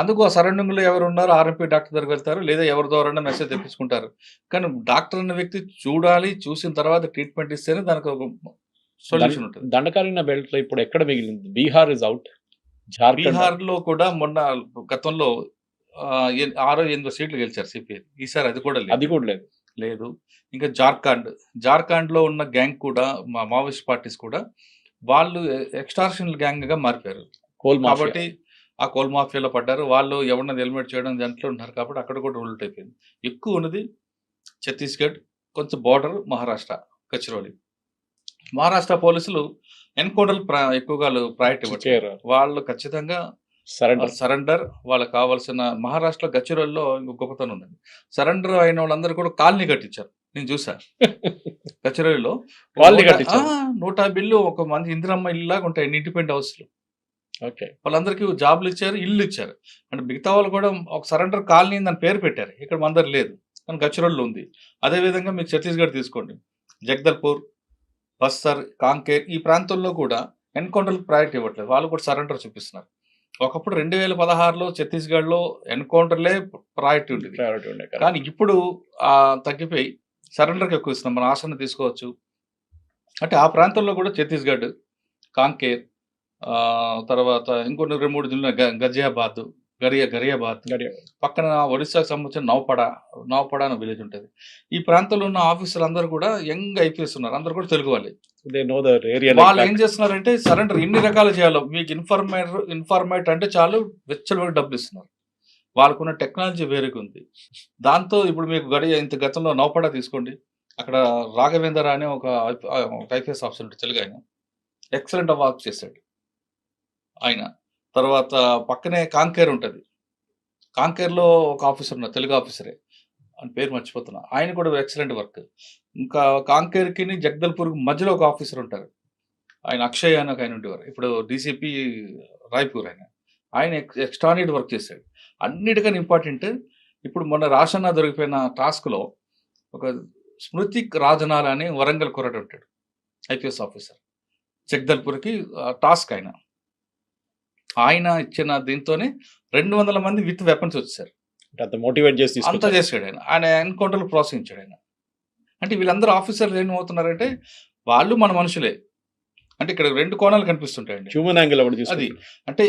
అందుకు ఆ సరౌండింగ్లో ఎవరు ఉన్నారో ఆర్ఎంపీ డాక్టర్ దగ్గరికి వెళ్తారు, లేదా ఎవరి ద్వారా మెసేజ్ తెప్పించుకుంటారు. కానీ డాక్టర్ అనే వ్యక్తి చూడాలి, చూసిన తర్వాత ట్రీట్మెంట్ ఇస్తేనే దానికి ఒక సొల్యూషన్ ఉంటుంది. దండకారణ్య బెల్ట్ లో ఇప్పుడు ఎక్కడ మిగిలింది? Bihar is out. బీహార్లో కూడా మొన్న గతంలో 6-8 సీట్లు గెలిచారు సిపిఐ. ఈసారి అది కూడా లేదు. ఇంకా జార్ఖండ్లో ఉన్న గ్యాంగ్ కూడా, మావోయిస్ట్ పార్టీస్ కూడా వాళ్ళు ఎక్స్టార్షనల్ గ్యాంగ్ గా మారిపోయారు. కాబట్టి ఆ కోల్ మాఫియాలో పడ్డారు. వాళ్ళు ఎవరిని ఎలిమినేట్ చేయడం దాంట్లో ఉన్నారు కాబట్టి అక్కడ కూడా రూల్ట్ అయిపోయింది. ఎక్కువ ఉన్నది ఛత్తీస్గఢ్, కొంచెం బార్డర్ మహారాష్ట్ర, గచ్చిరోలి. మహారాష్ట్ర పోలీసులు ఎన్కౌంటర్ ఎక్కువగా ప్రయారిటీ ఇవ్వట్లేదు. వాళ్ళు ఖచ్చితంగా సరెండర్, వాళ్ళకి కావాల్సిన. మహారాష్ట్ర గచ్చిరోలిలో ఇంకొక గొప్పతనం ఉందండి, సరెండర్ అయిన వాళ్ళందరూ కూడా కాలనీ కట్టించారు. నేను చూసా గచ్చిరోలిలో 150 ఇల్లు, ఒక మంది ఇందిరమ్మ ఇల్లు లాగా ఉంటాయి, ఇండిపెండెంట్ హౌస్లు. వాళ్ళందరికీ జాబ్లు ఇచ్చారు, ఇల్లు ఇచ్చారు. అంటే మిగతా వాళ్ళు కూడా ఒక సరెండర్ కాలనీ దాని పేరు పెట్టారు. ఇక్కడ మందరు లేదు, కానీ గచ్చిరోలిలో ఉంది. అదేవిధంగా మీరు ఛత్తీస్గఢ్ తీసుకోండి, జగదల్పూర్, బస్తర్, కాంకేర్, ఈ ప్రాంతంలో కూడా ఎన్కౌంటర్లకు ప్రయారిటీ ఇవ్వట్లేదు, వాళ్ళు కూడా సరెండర్ చూపిస్తున్నారు. ఒకప్పుడు 2016లో ఛత్తీస్గఢ్లో ఎన్కౌంటర్లే ప్రయారిటీ ఉండేది, కానీ ఇప్పుడు తగ్గిపోయి సరెండర్కి ఎక్కువ ఇస్తున్నాం. మన ఆసన తీసుకోవచ్చు. అంటే ఆ ప్రాంతంలో కూడా ఛత్తీస్గఢ్, కాంకేర్, తర్వాత ఇంకొన్ని 2-3 జిల్లా, గజియాబాద్, గరియాబాద్, పక్కన ఒడిశాకు సంబంధించిన నౌపడ అనే విలేజ్ ఉంటుంది. ఈ ప్రాంతంలో ఉన్న ఆఫీసర్లు అందరూ కూడా యంగ్ ఐపీఎస్ ఉన్నారు, అందరూ కూడా తెలుగు వాళ్ళే. వాళ్ళు ఏం చేస్తున్నారంటే సరెండర్ ఎన్ని రకాలు చేయాలో, మీకు ఇన్ఫర్మేట్ అంటే చాలు వెచ్చలు డబ్బులు ఇస్తున్నారు. వాళ్ళకున్న టెక్నాలజీ వేరేగా ఉంది. దాంతో ఇప్పుడు మీకు గతంలో నౌపడ తీసుకోండి, అక్కడ రాఘవేందర్ అనే ఒక ఐపీఎస్ ఆఫీసర్ ఉంటుంది, తెలుగు ఆయన, ఎక్సలెంట్ వర్క్ చేశాడు ఆయన. తర్వాత పక్కనే కాంకేర్ ఉంటుంది, కాంకేర్లో ఒక ఆఫీసర్ ఉన్నారు, తెలుగు ఆఫీసరే, అని పేరు మర్చిపోతున్నా, ఆయన కూడా ఎక్సలెంట్ వర్క్. ఇంకా కాంకేర్కి జగదల్పూర్కి మధ్యలో ఒక ఆఫీసర్ ఉంటారు, ఆయన అక్షయ్ అని ఆయన ఉండేవారు, ఇప్పుడు డీసీపీ రాయ్పూర్. ఆయన ఎక్స్ట్రానిటీ వర్క్ చేశాడు. అన్నిటికన్నా ఇంపార్టెంట్, ఇప్పుడు మొన్న రాషన్న దొరికిపోయిన టాస్క్లో ఒక స్మృతి రాజనాల్ అని వరంగల్ కుర్రాడు ఉంటాడు, ఐపీఎస్ ఆఫీసర్, జగదల్పూర్కి టాస్క్. ఆయన ఇచ్చిన దీంతోనే 200 మంది విత్ వెపన్స్ వచ్చారు. మోటివేట్ చేసి అంతా చేశాడు ఆయన ఎన్కౌంటర్లు ప్రోత్సహించాడు ఆయన. అంటే వీళ్ళందరూ ఆఫీసర్లు ఏమవుతున్నారంటే వాళ్ళు మన మనుషులే. అంటే ఇక్కడ 2 కోణాలు కనిపిస్తుంటాయండి, హ్యూమన్ యాంగిల్ అది. అంటే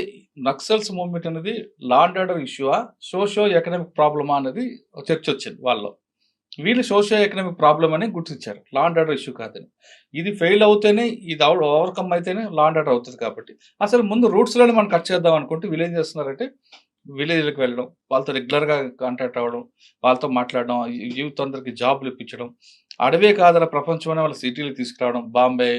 నక్సల్స్ మూవ్మెంట్ అనేది లా అండ్ ఆర్డర్ ఇష్యూవా, సోషియో ఎకనామిక్ ప్రాబ్లమా అనేది చర్చ వచ్చింది వాళ్ళలో. వీళ్ళు సోషియో ఎకనామిక్ ప్రాబ్లం అని గుర్తించారు, లా అండ్ ఆర్డర్ ఇష్యూ కాదని. ఇది ఫెయిల్ అవుతేనే, ఇది ఓవర్కమ్ అయితేనే లా అండ్ ఆర్డర్ అవుతుంది. కాబట్టి అసలు ముందు రూట్స్లోనే మనం కట్ చేద్దాం అనుకుంటే వీళ్ళు ఏం చేస్తున్నారంటే విలేజ్లకు వెళ్ళడం, వాళ్ళతో రెగ్యులర్గా కాంటాక్ట్ అవ్వడం, వాళ్ళతో మాట్లాడడం, యూత్ అందరికి జాబ్లు ఇప్పించడం, అడవే కాదల ప్రపంచం అనే వాళ్ళ సిటీలకు తీసుకురావడం, బాంబే,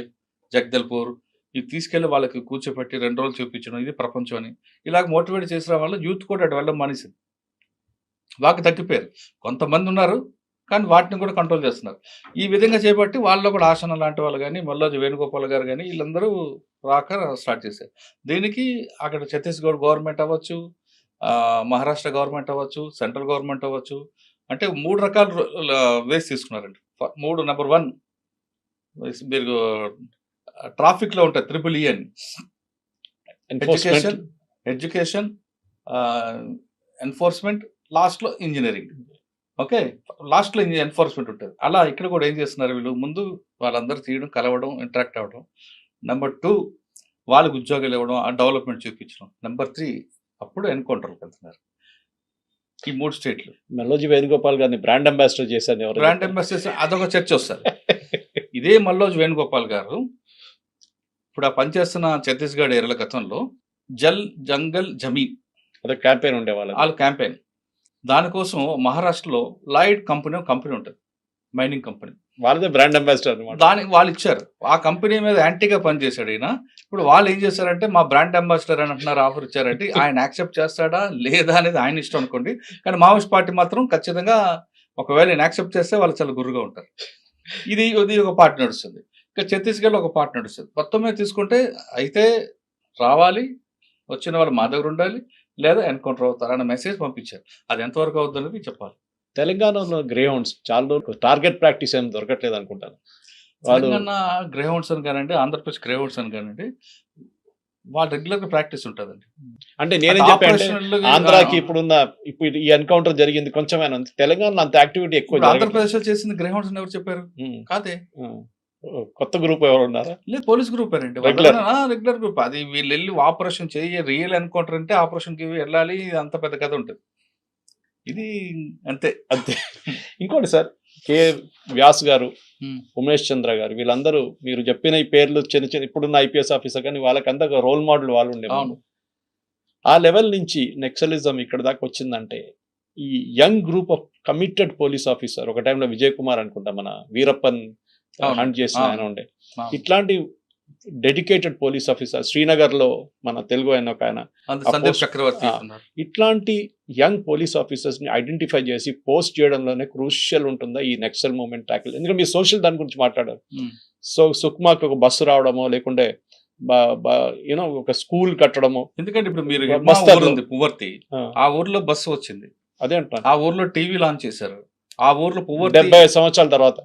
జగదల్పూర్ ఇవి తీసుకెళ్ళి వాళ్ళకి కూర్చోపెట్టి 2 రోజులు చూపించడం, ఇది ప్రపంచం అని ఇలాగ మోటివేట్ చేసిన వల్ల యూత్ కూడా అటు వెళ్ళడం మానేసింది. బాగా తగ్గిపోయారు. కొంతమంది ఉన్నారు, కానీ వాటిని కూడా కంట్రోల్ చేస్తున్నారు. ఈ విధంగా చేపట్టి వాళ్ళలో కూడా ఆసన లాంటి వాళ్ళు కానీ, మల్లోజు వేణుగోపాల్ గారు కానీ వీళ్ళందరూ రాక స్టార్ట్ చేశారు. దీనికి అక్కడ ఛత్తీస్గఢ్ గవర్నమెంట్ అవ్వచ్చు, మహారాష్ట్ర గవర్నమెంట్ అవ్వచ్చు, సెంట్రల్ గవర్నమెంట్ అవ్వచ్చు, అంటే 3 రకాల వేస్ తీసుకున్నారండి. 3 నెంబర్ 1 మీరు ట్రాఫిక్లో ఉంటుంది EEE అని, ఎడ్యుకేషన్, ఎన్ఫోర్స్మెంట్, లాస్ట్లో ఇంజనీరింగ్. ఓకే, లాస్ట్లో ఎన్ఫోర్స్మెంట్ ఉంటుంది. అలా ఇక్కడ కూడా ఏం చేస్తున్నారు వీళ్ళు, ముందు వాళ్ళందరూ తీయడం, కలవడం, ఇంటరాక్ట్ అవ్వడం. నెంబర్ 2 వాళ్ళకి ఉద్యోగాలు ఇవ్వడం, ఆ డెవలప్మెంట్ చూపించడం. నెంబర్ 3 అప్పుడు ఎన్కౌంటర్కి వెళ్తున్నారు. ఈ 3 స్టేట్లు. మల్లోజీ వేణుగోపాల్ గారిని బ్రాండ్ అంబాసిడర్ చేశారు. బ్రాండ్ అంబాసిడర్ అదొక చర్చ వస్తుంది. ఇదే మల్లోజు వేణుగోపాల్ గారు ఇప్పుడు ఆ పనిచేస్తున్న ఛత్తీస్గఢ్ ఏరియాల గతంలో జల్ జంగల్ జమీన్ అదే క్యాంపెయిన్ ఉండేవాళ్ళు. వాళ్ళ క్యాంపెయిన్ దానికోసం మహారాష్ట్రలో లాయిడ్ కంపెనీ ఉంటుంది, మైనింగ్ కంపెనీ. వాళ్ళదే బ్రాండ్ అంబాసిడర్ అనమాట. దానికి వాళ్ళు ఇచ్చారు. ఆ కంపెనీ మీద యాంటీగా పనిచేశాడు ఈయన. ఇప్పుడు వాళ్ళు ఏం చేశారంటే మా బ్రాండ్ అంబాసిడర్ అని అంటున్నారు, ఆఫర్ ఇచ్చారంటే ఆయన యాక్సెప్ట్ చేస్తాడా లేదా అనేది ఆయన ఇష్టం అనుకోండి. కానీ మావోయిస్ట్ పార్టీ మాత్రం ఖచ్చితంగా ఒకవేళ ఈయన యాక్సెప్ట్ చేస్తే వాళ్ళు చాలా గురుగా ఉంటారు. ఇది ఒక పార్టీ నడుస్తుంది. ఇంకా ఛత్తీస్గఢ్లో ఒక పార్టీ నడుస్తుంది. మొత్తం మీద తీసుకుంటే అయితే రావాలి, వచ్చిన వాళ్ళు మా దగ్గర ఉండాలి, లేదా ఎన్కౌంటర్ అవుతారు అన్న మెసేజ్ పంపించారు. అది ఎంతవరకు అవుతుంది అనేది చెప్పాలి. తెలంగాణలో గ్రే హౌండ్స్ చాలా టార్గెట్ ప్రాక్టీస్ ఏమి దొరకట్లేదు అనుకుంటాను. తెలంగాణ గ్రే హౌండ్స్ అని కానండి, ఆంధ్రప్రదేశ్ గ్రే హౌండ్స్ అని కానండి, వాళ్ళు రెగ్యులర్గా ప్రాక్టీస్ ఉంటుందండి. అంటే నేనే చెప్పాను, ఆంధ్రాకి ఇప్పుడు ఈ ఎన్కౌంటర్ జరిగింది కొంచెమైనా, తెలంగాణలో అంత యాక్టివిటీ ఎక్కువ. ఆంధ్రప్రదేశ్ లో చేసింది గ్రే హౌండ్స్ ఎవరు చెప్పారు? కాదే, కొత్త గ్రూప్ ఎవరు ఉన్నారా? లేదు, పోలీస్ గ్రూప్ అండి, రెగ్యులర్ గ్రూప్. అది వీళ్ళు వెళ్ళి ఆపరేషన్ చేయ, రియల్ ఎన్కౌంటర్ అంటే ఆపరేషన్ కి వెళ్ళాలి, అంత పెద్ద కథ ఉంటుంది. ఇది అంతే. ఇంకోటి సార్, కే వ్యాస్ గారు, ఉమేష్ చంద్ర గారు, వీళ్ళందరూ మీరు చెప్పిన ఈ పేర్లు చిన్న ఇప్పుడున్న IPS ఆఫీసర్ కానీ వాళ్ళకంతా రోల్ మోడల్ వాళ్ళు ఉండేవాళ్ళు. ఆ లెవెల్ నుంచి నెక్సలిజం ఇక్కడ దాకా వచ్చిందంటే ఈ young group of committed police officer, ఒక టైంలో విజయ్ కుమార్ అనుకుంటా మన వీరప్పన్ హంట్ చేసిన ఆయన ఉండే, ఇట్లాంటి డెడికేటెడ్ పోలీస్ ఆఫీసర్ శ్రీనగర్ లో మన తెలుగు ఆయన ఒక ఆయన, చక్రవర్తి, ఇట్లాంటి యంగ్ పోలీస్ ఆఫీసర్స్ ని ఐడెంటిఫై చేసి పోస్ట్ చేయడంలోనే క్రూషియల్ ఉంటుందా ఈ నక్సల్ మూవ్మెంట్ ట్యాకిల్? ఎందుకంటే మీరు సోషల్ దాని గురించి మాట్లాడారు. సో సుక్మాకి ఒక బస్సు రావడమో, లేకుంటే ఒక స్కూల్ కట్టడము. ఎందుకంటే ఇప్పుడు మీరు పువర్తి, ఆ ఊర్లో బస్సు వచ్చింది, అదే అంటారు. ఆ ఊర్లో టీవీ లాంచ్ చేశారు. ఆ ఊర్లో 70 సంవత్సరాల తర్వాత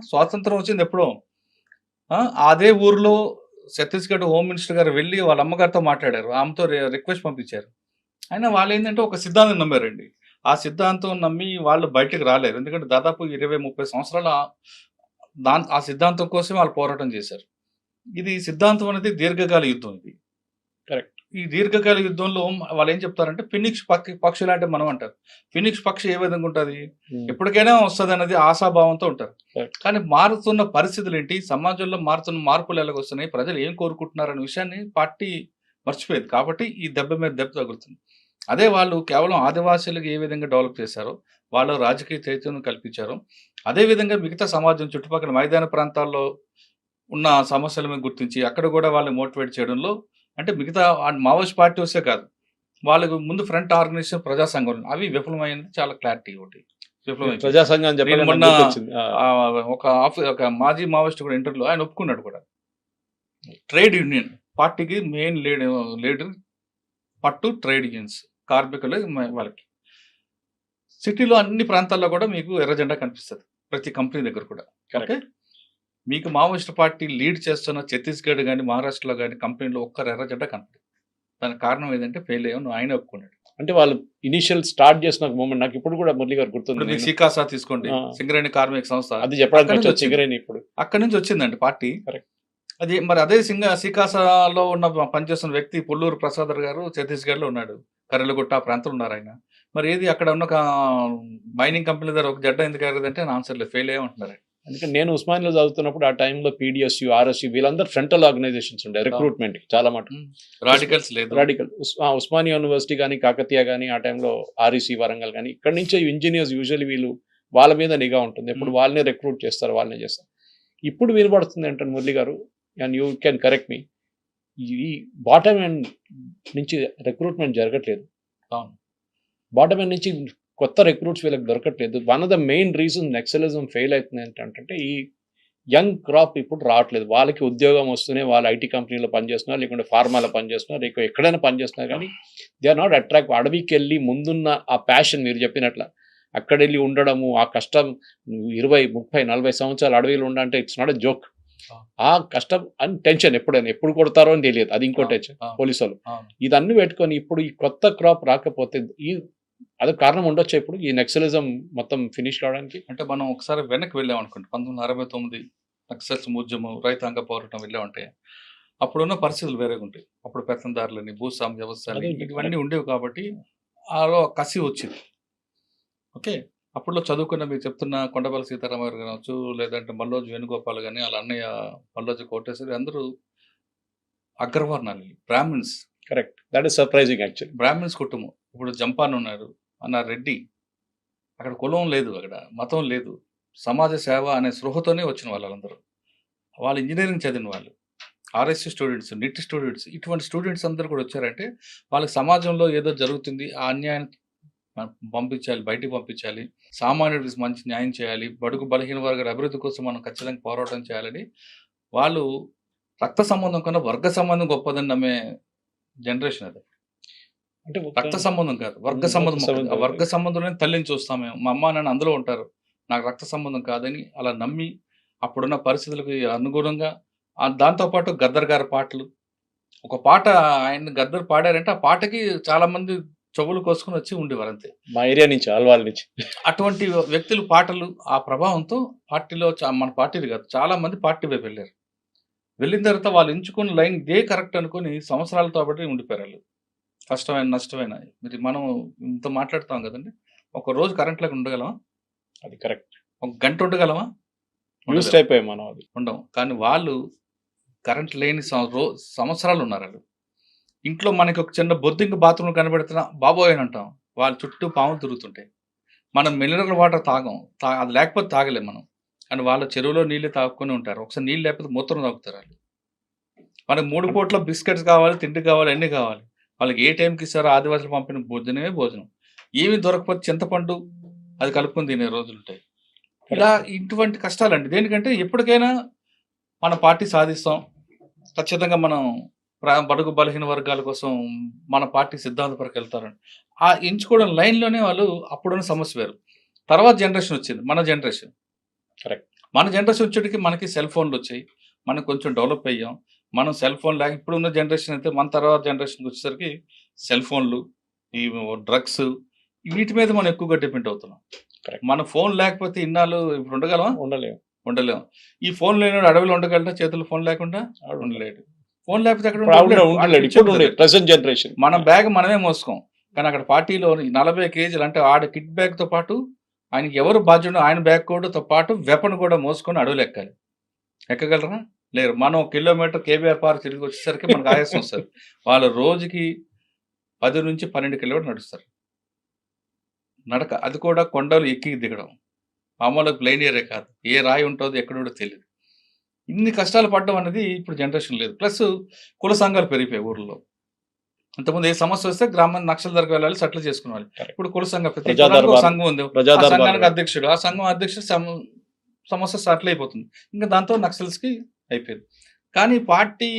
స్వాతంత్రం వచ్చింది ఎప్పుడో. అదే ఊర్లో ఛత్తీస్గఢ్ హోమ్ మినిస్టర్ గారు వెళ్ళి వాళ్ళ అమ్మగారితో మాట్లాడారు, ఆమెతో రిక్వెస్ట్ పంపించారు. అయినా వాళ్ళు ఏంటంటే ఒక సిద్ధాంతం నమ్మారండి. ఆ సిద్ధాంతం నమ్మి వాళ్ళు బయటకు రాలేరు. ఎందుకంటే దాదాపు 20-30 సంవత్సరాల ఆ సిద్ధాంతం కోసం వాళ్ళు పోరాటం చేశారు. ఇది సిద్ధాంతం అనేది దీర్ఘకాల యుద్ధం. ఇది కరెక్ట్. ఈ దీర్ఘకాల యుద్ధంలో వాళ్ళు ఏం చెప్తారంటే ఫినిక్స్ పక్షి లాంటి మనం అంటారు. ఫినిక్స్ పక్షి ఏ విధంగా ఉంటుంది, ఎప్పటికైనా వస్తుంది అనేది ఆశాభావంతో ఉంటారు. కానీ మారుతున్న పరిస్థితులు ఏంటి, సమాజంలో మారుతున్న మార్పులు ఎలాగొస్తున్నాయి, ప్రజలు ఏం కోరుకుంటున్నారు అనే విషయాన్ని పార్టీ మర్చిపోయేది. కాబట్టి ఈ దెబ్బ మీద దెబ్బ తగులుతుంది. అదే వాళ్ళు కేవలం ఆదివాసీలకు ఏ విధంగా డెవలప్ చేశారో, వాళ్ళు రాజకీయ చైతన్యం కల్పించారు, అదేవిధంగా మిగతా సమాజం చుట్టుపక్కల మైదాన ప్రాంతాల్లో ఉన్న సమస్యల మీద గుర్తించి అక్కడ కూడా వాళ్ళని మోటివేట్ చేయడంలో, అంటే మిగతా మావోయిస్ట్ పార్టీ వస్తే కాదు, వాళ్ళకు ముందు ఫ్రంట్ ఆర్గనైజేషన్ ప్రజా సంఘం అవి విఫలమైనది చాలా క్లారిటీ. ఒకటి విఫలమైంది ప్రజా సంఘం. మొన్న ఒక మాజీ మావోయిస్ట్ కూడా ఇంటర్వ్యూలో ఆయన ఒప్పుకున్నాడు కూడా, ట్రేడ్ యూనియన్ పార్టీకి మెయిన్ లీడర్ పట్టు ట్రేడ్ యూనియన్స్, కార్మికులు. వాళ్ళకి సిటీలో అన్ని ప్రాంతాల్లో కూడా మీకు ఎర్ర జెండా కనిపిస్తుంది, ప్రతి కంపెనీ దగ్గర కూడా. ఓకే, మీకు మావోయిస్ట్ పార్టీ లీడ్ చేస్తున్న ఛత్తీస్గఢ్ కానీ మహారాష్ట్రలో కానీ కంపెనీలో ఒక్క ఎర్ర జెండా కనపడదు. దానికి కారణం ఏంటంటే ఫెయిల్ అయ్యాను ఆయన ఒప్పుకున్నాడు. అంటే వాళ్ళు ఇనిషియల్ స్టార్ట్ చేసిన మూమెంట్ నాకు ఇప్పుడు కూడా మురళి గారు గుర్తుంది. సికాసా తీసుకోండి, సింగరేణి కార్మిక సంస్థ, అది చెప్పడానికి సింగరేణి ఇప్పుడు అక్కడి నుంచి వచ్చిందండి పార్టీ. అది మరి అదే సికాసాలో ఉన్న పనిచేస్తున్న వ్యక్తి పుల్లూరు ప్రసాదర్ గారు ఛత్తీస్గఢ్ లో ఉన్నాడు, కర్రెలగుట్ట ప్రాంతం ఉన్నారు ఆయన. మరి ఏది అక్కడ ఉన్న ఒక మైనింగ్ కంపెనీ దగ్గర ఒక జడ్డ ఎందుకు ఎగరదంటే నా ఆన్సర్ లేదు, ఫెయిల్ అయ్యమంటున్నారు. అందుకని నేను ఉస్మానియాలో చదువుతున్నప్పుడు ఆ టైంలో పీడిఎస్యు, ఆర్ఎస్యు వీళ్ళందరూ ఫ్రంటల్ ఆర్గనైజేషన్స్ ఉండే రిక్రూట్మెంట్ చాలా మటుకు. రాడికల్స్ లేదు. రాడికల్ ఉస్మానియా యూనివర్సిటీ కానీ, కాకతీయ కానీ, ఆ టైంలో ఆర్ఈసి వరంగల్ కానీ, ఇక్కడ నుంచే ఇంజనీర్స్ యూజువల్లీ వీళ్ళు వాళ్ళ మీద నిఘా ఉంటుంది, ఎప్పుడు వాళ్ళనే రిక్రూట్ చేస్తారు, వాళ్ళనే చేస్తారు. ఇప్పుడు వినబడుతుంది ఏంటంటే మురళి గారు, అండ్ యూ కెన్ కరెక్ట్ మీ, ఈ బాటమ్ ఎండ్ నుంచి రిక్రూట్మెంట్ జరగట్లేదు. బాటమ్ ఎండ్ నుంచి కొత్త రిక్రూట్స్ వీళ్ళకి దొరకట్లేదు. One of the main reason naxalism fail అవుతుంది ఏంటంటే ఈ యంగ్ క్రాప్ ఇప్పుడు రావట్లేదు. వాళ్ళకి ఉద్యోగం వస్తూనే వాళ్ళు ఐటీ కంపెనీలో పనిచేస్తున్నారు, లేకుంటే ఫార్మాలో పనిచేస్తున్నారు, లేకపోతే ఎక్కడైనా పనిచేస్తున్నారు, కానీ దే ఆర్ నాట్ అట్రాక్ట్. అడవికి వెళ్ళి ముందున్న ఆ ప్యాషన్ మీరు చెప్పినట్ల అక్కడ వెళ్ళి ఉండడము, ఆ కష్టం 20, 30, 40 సంవత్సరాలు అడవిలో ఉండంటే ఇట్స్ నాట్ ఎ జోక్. ఆ కష్టం అని టెన్షన్ ఎప్పుడైనా ఎప్పుడు కొడతారో అని తెలియదు, అది ఇంకో టెన్షన్ పోలీసు వాళ్ళు. ఇదన్నీ పెట్టుకొని ఇప్పుడు ఈ కొత్త క్రాప్ రాకపోతే అదే కారణం ఉండొచ్చు ఇప్పుడు ఈ నక్సలిజం మొత్తం ఫినిష్ కావడానికి. అంటే మనం ఒకసారి వెనక్కి వెళ్ళాం అనుకోండి, 1969 నక్సల్స్ ఉద్యమం, రైతాంగ పోరాటం వెళ్ళామంటే అప్పుడున్న పరిస్థితులు వేరేగా ఉంటాయి. అప్పుడు పెత్తందారులని, భూస్వామ్య వ్యవస్థలు ఇవన్నీ ఉండేవి కాబట్టి ఆలో కసి వచ్చింది. ఓకే, అప్పుడులో చదువుకున్న మీరు చెప్తున్న కొండపల్లి సీతారామ గారు కావచ్చు, లేదంటే మల్లోజు వేణుగోపాల్ కానీ, వాళ్ళ అన్నయ్య మల్లోజు కోటేశ్వరి, అందరూ అగ్రవర్ణాలు, Brahmins. Correct, that is surprising actually. Brahmins కుటుంబం. ఇప్పుడు జంపాన్ ఉన్నారు, అన్న రెడ్డి. అక్కడ కులం లేదు, అక్కడ మతం లేదు, సమాజ సేవ అనే స్పృహతోనే వచ్చిన వాళ్ళందరూ. వాళ్ళు ఇంజనీరింగ్ చదివిన వాళ్ళు, ఆర్ఎస్సీ స్టూడెంట్స్, నిట్ స్టూడెంట్స్, ఇటువంటి స్టూడెంట్స్ అందరూ కూడా వచ్చారంటే వాళ్ళకి సమాజంలో ఏదో జరుగుతుంది, ఆ అన్యాయాన్ని పంపించాలి, బయటికి పంపించాలి, సామాన్యుడికి మంచి న్యాయం చేయాలి, బడుగు బలహీన వర్గాల అభివృద్ధి కోసం మనం ఖచ్చితంగా పోరాటం చేయాలని వాళ్ళు రక్త సంబంధం కన్నా వర్గ సంబంధం గొప్పదని నమ్మే జనరేషన్ అది. అంటే రక్త సంబంధం కాదు, వర్గ సంబంధం. ఆ వర్గ సంబంధంలోనే తల్లిని చూస్తాం మేము, మా అమ్మ నాన్న అందులో ఉంటారు, నాకు రక్త సంబంధం కాదని అలా నమ్మి అప్పుడున్న పరిస్థితులకు అనుగుణంగా దాంతోపాటు గద్దర్ గారి పాటలు, ఒక పాట ఆయన గద్దర్ పాడారంటే ఆ పాటకి చాలా మంది చెవులు కోసుకుని వచ్చి ఉండేవారు అంతే, మా ఏరియా నుంచి, ఆల్వాల్ నుంచి. అటువంటి వ్యక్తులు పాటలు ఆ ప్రభావంతో పార్టీలో మన పార్టీలు కాదు చాలా మంది పార్టీ వైపు వెళ్ళారు. వెళ్ళిన తర్వాత వాళ్ళు ఎంచుకున్న లైన్ ఇదే కరెక్ట్ అనుకుని సంవత్సరాలతో బట్టి ఉండిపోయారు వాళ్ళు. కష్టమైన నష్టమైన మీరు మనం ఇంత మాట్లాడుతాం కదండి, ఒక రోజు కరెంట్ లేకుండా ఉండగలమా? అది కరెక్ట్. ఒక గంట ఉండగలమా? యూస్డ్ అయిపోయాం మనం, అది ఉండం. కానీ వాళ్ళు కరెంట్ లేని సంవత్సరాలు ఉన్నారు. వాళ్ళు ఇంట్లో మనకి ఒక చిన్న బొద్దింక బాత్రూమ్ కనబడుతున్నా బాబోయ్ అని అంటాం, వాళ్ళ చుట్టూ పాములు తిరుగుతుంటాయి. మనం మినరల్ వాటర్ తాగం, అది లేకపోతే తాగలేం మనం. కానీ వాళ్ళ చెరువులో నీళ్ళు తాగుకొని ఉంటారు, ఒకసారి నీళ్ళు లేకపోతే మూత్రం తాగుతారు వాళ్ళు. మనకు 3 పూట్ల బిస్కెట్స్ కావాలి, తిండి కావాలి, అన్నీ కావాలి. వాళ్ళకి ఏ టైంకి ఇస్తారో ఆదివాసులు పంపిన భోజనమే భోజనం. ఏమి దొరకకపోతే చింతపండు అది కలుపుకొని తినే రోజులు ఉంటాయి. ఇలా ఇటువంటి కష్టాలండి. దేనికంటే ఎప్పటికైనా మన పార్టీ సాధిస్తాం, ఖచ్చితంగా మనం బడుగు బలహీన వర్గాల కోసం మన పార్టీ సిద్ధాంత వరకు వెళ్తారండి. ఆ ఎంచుకోవడం లైన్లోనే వాళ్ళు అప్పుడున్న సమస్య వేరు. తర్వాత జనరేషన్ వచ్చింది, మన జనరేషన్. కరెక్ట్. మన జనరేషన్ వచ్చేటికి మనకి సెల్ ఫోన్లు వచ్చాయి, మనం కొంచెం డెవలప్ అయ్యాం. మనం సెల్ ఫోన్ లేక ఇప్పుడున్న జనరేషన్ అయితే మన తర్వాత జనరేషన్కి వచ్చేసరికి సెల్ ఫోన్లు, ఈ డ్రగ్స్, వీటి మీద మనం ఎక్కువగా డిపెండ్ అవుతున్నాం. మన ఫోన్ లేకపోతే ఇన్నాళ్ళు ఇప్పుడు ఉండగలమా? ఉండలేము. ఈ ఫోన్ లేని అడవిలో ఉండగలరా? చేతుల్లో ఫోన్ లేకుండా ఉండలేడు. ఫోన్ లేకపోతే అక్కడ మన బ్యాగ్ మనమే మోసుకోం. కానీ అక్కడ పార్టీలో 40 కేజీలు అంటే ఆడ కిట్ బ్యాగ్ తో పాటు ఆయనకి ఎవరు బాధ్యుడో ఆయన బ్యాగ్ కూడా పాటు వెపన్ కూడా మోసుకొని అడవులు ఎక్కాలి. ఎక్కగలరా? లేరు. మనం 1 కిలోమీటర్ కేబీఆర్ పార్క్ తిరిగి వచ్చేసరికి మనకు ఆయాసం వస్తుంది. వాళ్ళు రోజుకి 10 నుంచి 12 కిలోమీటర్లు నడుస్తారు నడక. అది కూడా కొండలు ఎక్కి దిగడం, మామూలుగా ప్లెయిన్ ఏరియా కాదు, ఏ రాయి ఉంటుందో ఎక్కడో తెలియదు. ఇన్ని కష్టాలు పడడం అనేది ఇప్పుడు జనరేషన్ లేదు. ప్లస్ కుల సంఘాలు పెరిగిపోయాయి ఊర్లో. ఇంతకుముందు ఏ సమస్య వస్తే గ్రామం నక్షల దగ్గర వెళ్ళాలి, సెటిల్ చేసుకునేవాళ్ళు. ఇప్పుడు కుల సంఘం, ప్రతి సంఘం ఉంది, ఆ సంఘానికి అధ్యక్షుడు, ఆ సంఘం అధ్యక్షుడు సమస్య సెటిల్ అయిపోతుంది. ఇంకా దాంతో నక్సల్స్కి అయిపోయింది. కానీ పార్టీ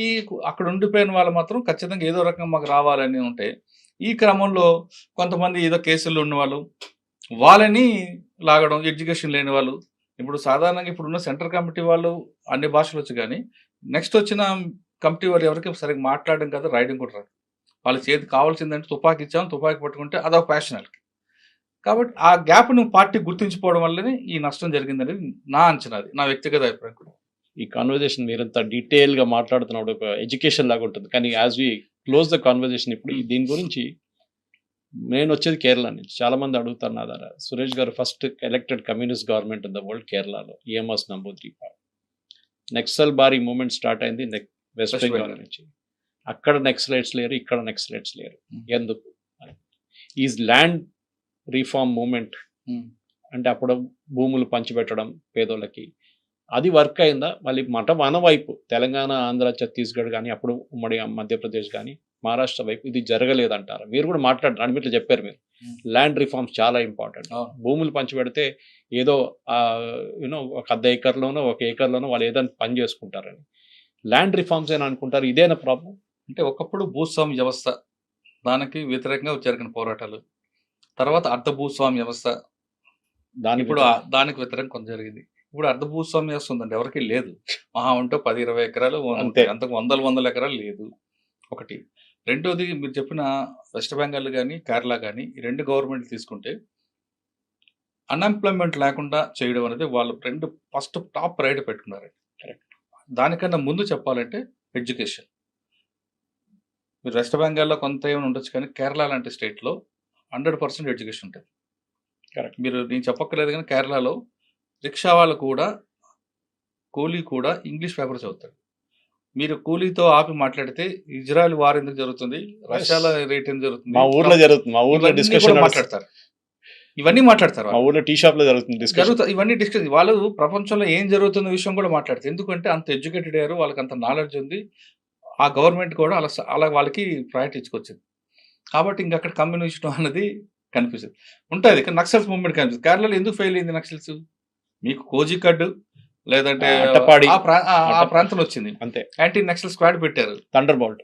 అక్కడ ఉండిపోయిన వాళ్ళు మాత్రం ఖచ్చితంగా ఏదో రకంగా మాకు రావాలని ఉంటే, ఈ క్రమంలో కొంతమంది ఏదో కేసుల్లో ఉన్నవాళ్ళు వాళ్ళని లాగడం, ఎడ్యుకేషన్ లేని వాళ్ళు. ఇప్పుడు సాధారణంగా ఇప్పుడున్న సెంట్రల్ కమిటీ వాళ్ళు అన్ని భాషలు వచ్చు, కానీ నెక్స్ట్ వచ్చిన కమిటీ వాళ్ళు ఎవరికి సరిగ్గా మాట్లాడడం కాదు, రాయడం కూడా రాదు. వాళ్ళ చేతి కావాల్సిందంటే తుపాకీ ఇచ్చాం, తుపాకీ పట్టుకుంటే అదొక ప్యాషన్ వాళ్ళకి. కాబట్టి ఆ గ్యాప్ను పార్టీ గుర్తించుకోవడం వల్లనే ఈ నష్టం జరిగిందనేది నా అంచనా, అది నా వ్యక్తిగత అభిప్రాయం కూడా. ఈ కాన్వర్జేషన్ మీరంతా డీటెయిల్గా మాట్లాడుతున్నప్పుడు ఒక ఎడ్యుకేషన్ లాగా ఉంటుంది. కానీ as we close the conversation ఇప్పుడు దీని గురించి నేను వచ్చేది కేరళ నుంచి. చాలా మంది అడుగుతారు నా ద్వారా, సురేష్ గారు first elected communist government in the world కేరళలో, EMS నమోద్రీపాడ్. నక్సల్ బారీ మూమెంట్ స్టార్ట్ అయింది వెస్ట్ బెంగాల్ నుంచి. అక్కడ నక్సలైట్స్ లేరు, ఇక్కడ నక్సలైట్స్ లేరు. ఎందుకు? ఈ ల్యాండ్ రీఫార్మ్ మూమెంట్ అంటే అప్పుడు భూములు పంచిపెట్టడం పేదోళ్ళకి, అది వర్క్ అయిందా? మళ్ళీ మన వైపు తెలంగాణ, ఆంధ్ర, ఛత్తీస్గఢ్ కానీ, అప్పుడు ఉమ్మడి మధ్యప్రదేశ్ కానీ, మహారాష్ట్ర వైపు ఇది జరగలేదంటారు. మీరు కూడా మాట్లాడారు, అడిమిట్లు చెప్పారు మీరు, ల్యాండ్ రిఫార్మ్స్ చాలా ఇంపార్టెంట్. భూములు పంచిపెడితే ఏదో యూనో ఒక 1/2 ఎకర్లోనో 1 ఎకర్లోనో వాళ్ళు ఏదైనా పని చేసుకుంటారని. ల్యాండ్ రిఫార్మ్స్ అని అనుకుంటారు, ఇదేనా ప్రాబ్లం? అంటే ఒకప్పుడు భూస్వామ్య వ్యవస్థ, దానికి వ్యతిరేకంగా జరిగిన పోరాటాలు, తర్వాత అర్ధ భూస్వామ్య వ్యవస్థ, ఇప్పుడు దానికి వ్యతిరేకంగా కొంత జరిగింది. ఇప్పుడు అర్ధ భూస్వామ్య వ్యవస్థ ఉందండి, ఎవరికి లేదు. మహా ఉంటే 10-20 ఎకరాలు, అంతకు వందల ఎకరాలు లేదు. ఒకటి. రెండోది, మీరు చెప్పిన వెస్ట్ బెంగాల్ కానీ కేరళ కానీ ఈ 2 గవర్నమెంట్ తీసుకుంటే అన్ఎంప్లాయ్మెంట్ లేకుండా చేయడం అనేది వాళ్ళు ఫస్ట్ టాప్ ప్రయారిటీ పెట్టుకున్నారు. దానికన్నా ముందు చెప్పాలంటే ఎడ్యుకేషన్. మీరు వెస్ట్ బెంగాల్లో కొంత ఏమైనా ఉండొచ్చు, కానీ కేరళ లాంటి స్టేట్లో 100% ఎడ్యుకేషన్ ఉంటుంది. కరెక్ట్. మీరు నేను చెప్పక్కర్లేదు, కానీ కేరళలో రిక్షా వాళ్ళు కూడా, కూలీ కూడా ఇంగ్లీష్ పేపర్ చదువుతాడు. మీరు కూలీతో ఆపి మాట్లాడితే ఇజ్రాయెల్ వార్ ఎందుకు జరుగుతుంది, రష్యాలో రేట్ ఎందుకు జరుగుతుంది, మా ఊర్లో జరుగుతుంది, మా ఊర్లో డిస్కషన్ మాట్లాడతారు. ఇవన్నీ మాట్లాడతారు, మా ఊర్లో టీ షాప్ లో జరుగుతుంది. ఇవన్నీ డిస్కస్, వాళ్ళు ప్రపంచంలో ఏం జరుగుతున్న విషయం కూడా మాట్లాడతారు. ఎందుకంటే అంత ఎడ్యుకేటెడ్ అయ్యారు, వాళ్ళకి అంత నాలెడ్జ్ ఉంది. ఆ గవర్నమెంట్ కూడా అలా వాళ్ళకి ప్రయారిటీ ఇచ్చుకొచ్చింది. కాబట్టి ఇంకా అక్కడ కమ్యూనిస్ట్ అనేది కనిపిస్తుంది ఉంటుంది. ఇక్కడ నక్సల్స్ మూవ్మెంట్ కనిపిస్తుంది. కేరళలో ఎందుకు ఫెయిల్ అయింది నక్సల్స్? మీకు కోజికడ్డు లేదంటే ఆ ప్రాంతంలో వచ్చింది, అంతే. యాంటీ నక్సల్ స్క్వాడ్ పెట్టారు, థండర్ బోల్ట్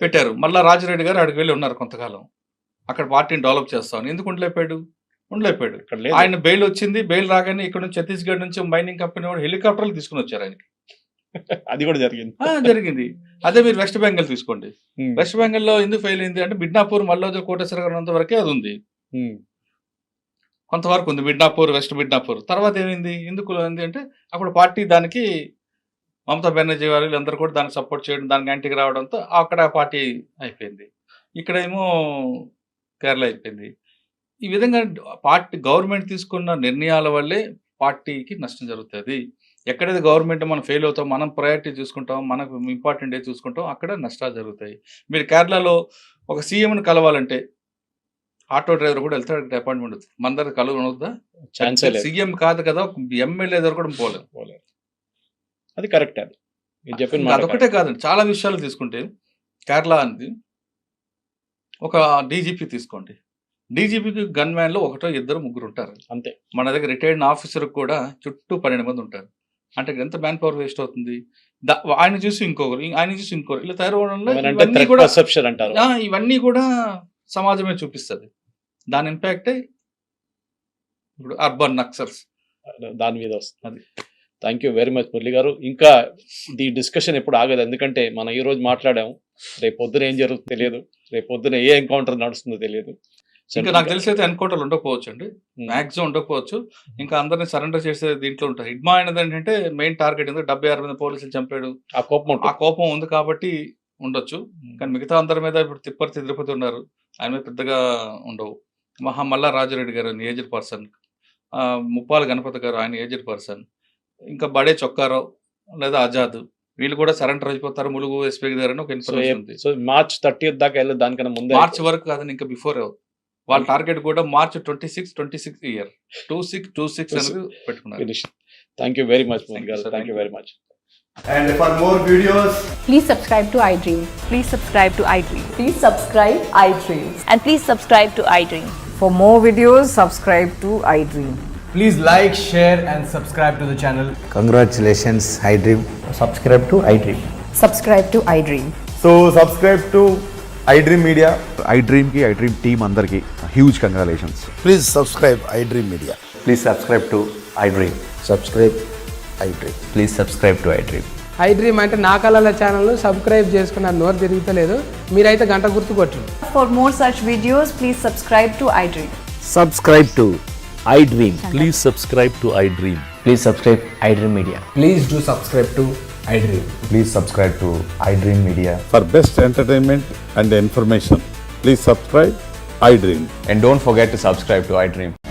పెట్టారు. మళ్ళీ రాజరెడ్డి గారు అక్కడికి వెళ్ళి ఉన్నారు కొంతకాలం, అక్కడ పార్టీని డెవలప్ చేస్తామని. ఎందుకు ఉండలేపాడు? ఆయన బెయిల్ వచ్చింది. బెయిల్ రాగానే ఇక్కడ నుంచి ఛత్తీస్గఢ్ నుంచి మైనింగ్ కంపెనీ వాడు హెలికాప్టర్లు తీసుకుని వచ్చారు ఆయనకి. అది కూడా జరిగింది. అదే మీరు వెస్ట్ బెంగాల్ తీసుకోండి. వెస్ట్ బెంగాల్లో ఎందుకు ఫెయిల్ అయింది అంటే మిడ్నాపూర్, మల్లోదర్, కోటేశ్వర ఉన్నంత వరకే అది ఉంది, కొంతవరకు ఉంది మిడ్నాపూర్, వెస్ట్ మిడ్నాపూర్. తర్వాత ఏమైంది, ఎందుకు అయింది అంటే అప్పుడు పార్టీ దానికి మమతా బెనర్జీ వారు వీళ్ళందరూ కూడా దానికి సపోర్ట్ చేయడం, దానికి యాంటీకి రావడంతో అక్కడ పార్టీ అయిపోయింది. ఇక్కడేమో కేరళ అయిపోయింది. ఈ విధంగా పార్టీ గవర్నమెంట్ తీసుకున్న నిర్ణయాల వల్లే పార్టీకి నష్టం జరుగుతుంది. ఎక్కడైతే గవర్నమెంట్ మనం ఫెయిల్ అవుతాం, మనం ప్రయారిటీ చూసుకుంటాం, మనకు ఇంపార్టెంట్ ఏ చూసుకుంటాం, అక్కడ నష్టాలు జరుగుతాయి. మీరు కేరళలో ఒక సీఎంని కలవాలంటే ఆటో డ్రైవర్ కూడా వెళ్తాడు, అపాయింట్మెంట్ అవుతుంది. మన దగ్గర కలవనవుతుందా? సీఎం కాదు కదా, ఎమ్మెల్యే దగ్గర కూడా పోలేదు. అది కరెక్ట్. అది చెప్పిన అదొకటే కాదండి, చాలా విషయాలు తీసుకుంటే కేరళ అనేది ఒక డీజీపీ తీసుకోండి, డీజీపీకి గన్ మ్యాన్లో 1-2 ఉంటారు అంతే. మన దగ్గర రిటైర్డ్ ఆఫీసర్ కూడా చుట్టూ 12 మంది ఉంటారు. అంటే ఎంత మ్యాన్ పవర్ వేస్ట్ అవుతుంది. ఆయన చూసి ఇంకొకరు, ఆయన చూసి ఇంకొకరు, ఇలా తయారవడంలో ఇవన్నీ కూడా సమాజమే చూపిస్తుంది. దాని ఇంపాక్టే ఇప్పుడు అర్బన్ నక్సల్స్ దాని మీద వస్తుంది. Thank you very much Murali గారు. ఇంకా ఈ డిస్కషన్ ఎప్పుడు ఆగదు, ఎందుకంటే మనం ఈ రోజు మాట్లాడాము, రేపు పొద్దున ఏం జరుగుతుందో తెలియదు, రేపు పొద్దున ఏ ఎన్కౌంటర్ నడుస్తుందో తెలియదు. ఇంకా నాకు తెలిసి అయితే ఎన్కౌంటర్లు ఉండకపోవచ్చు అండి, మ్యాక్సిమం ఉండకపోవచ్చు. ఇంకా అందరినీ సరెండర్ చేసే దీంట్లో ఉంటారు. హిడ్మా అనేది ఏంటంటే మెయిన్ టార్గెట్, ఎందుకంటే 76 మంది పోలీసులు చంపాడు, ఆ కోపం ఉంది కాబట్టి ఉండొచ్చు. కానీ మిగతా అందరి మీద ఇప్పుడు తిరుపతి ఉన్నారు, ఆయన మీద పెద్దగా ఉండవు. మల్లా రాజరెడ్డి గారు ఏజ్డ్ పర్సన్, ముప్పాల గణపతి గారు ఆయన ఏజ్డ్ పర్సన్, ఇంకా బడే చొక్కారావు లేదా ఆజాద్, వీళ్ళు కూడా సరెండర్ అయిపోతారు ములుగు ఎస్పీ గారు అని ఒక ఇన్ఫర్మేషన్ ఉంది. సో మార్చ్ 30 దాకా వెళ్ళదు, దానికన్నా ముందు మార్చ్ వరకు కాదని ఇంకా బిఫోర్ వాళ్ళ టార్గెట్ కూడా మార్చ్ 26 ఇయర్ 26 అనేది పెట్టుకున్నారు. Thank you very much Murali garu, thank you very much. And for more videos, please subscribe to iDream. Please subscribe to iDream. Please subscribe iDream. And please subscribe to iDream. For more videos, subscribe to iDream. please like, share and subscribe to the channel. Congratulations, iDream. Subscribe to iDream. Subscribe to iDream. So subscribe to iDream Media. iDream ki iDream team andarki huge congratulations. Please subscribe iDream Media. Please subscribe to iDream. Subscribe iDream. Please subscribe to iDream. iDream అంటే నా కళల channel subscribe చేసుకున్న నోరు తిరుగుతలేదు, మీరైతే గంట గుర్తు కొట్టండి. For more such videos, please subscribe to iDream. Subscribe to iDream. Please subscribe to iDream. Please subscribe iDream Media. Please do subscribe to iDream. Please subscribe to iDream Media. For best entertainment and information, please subscribe iDream. And don't forget to subscribe to iDream.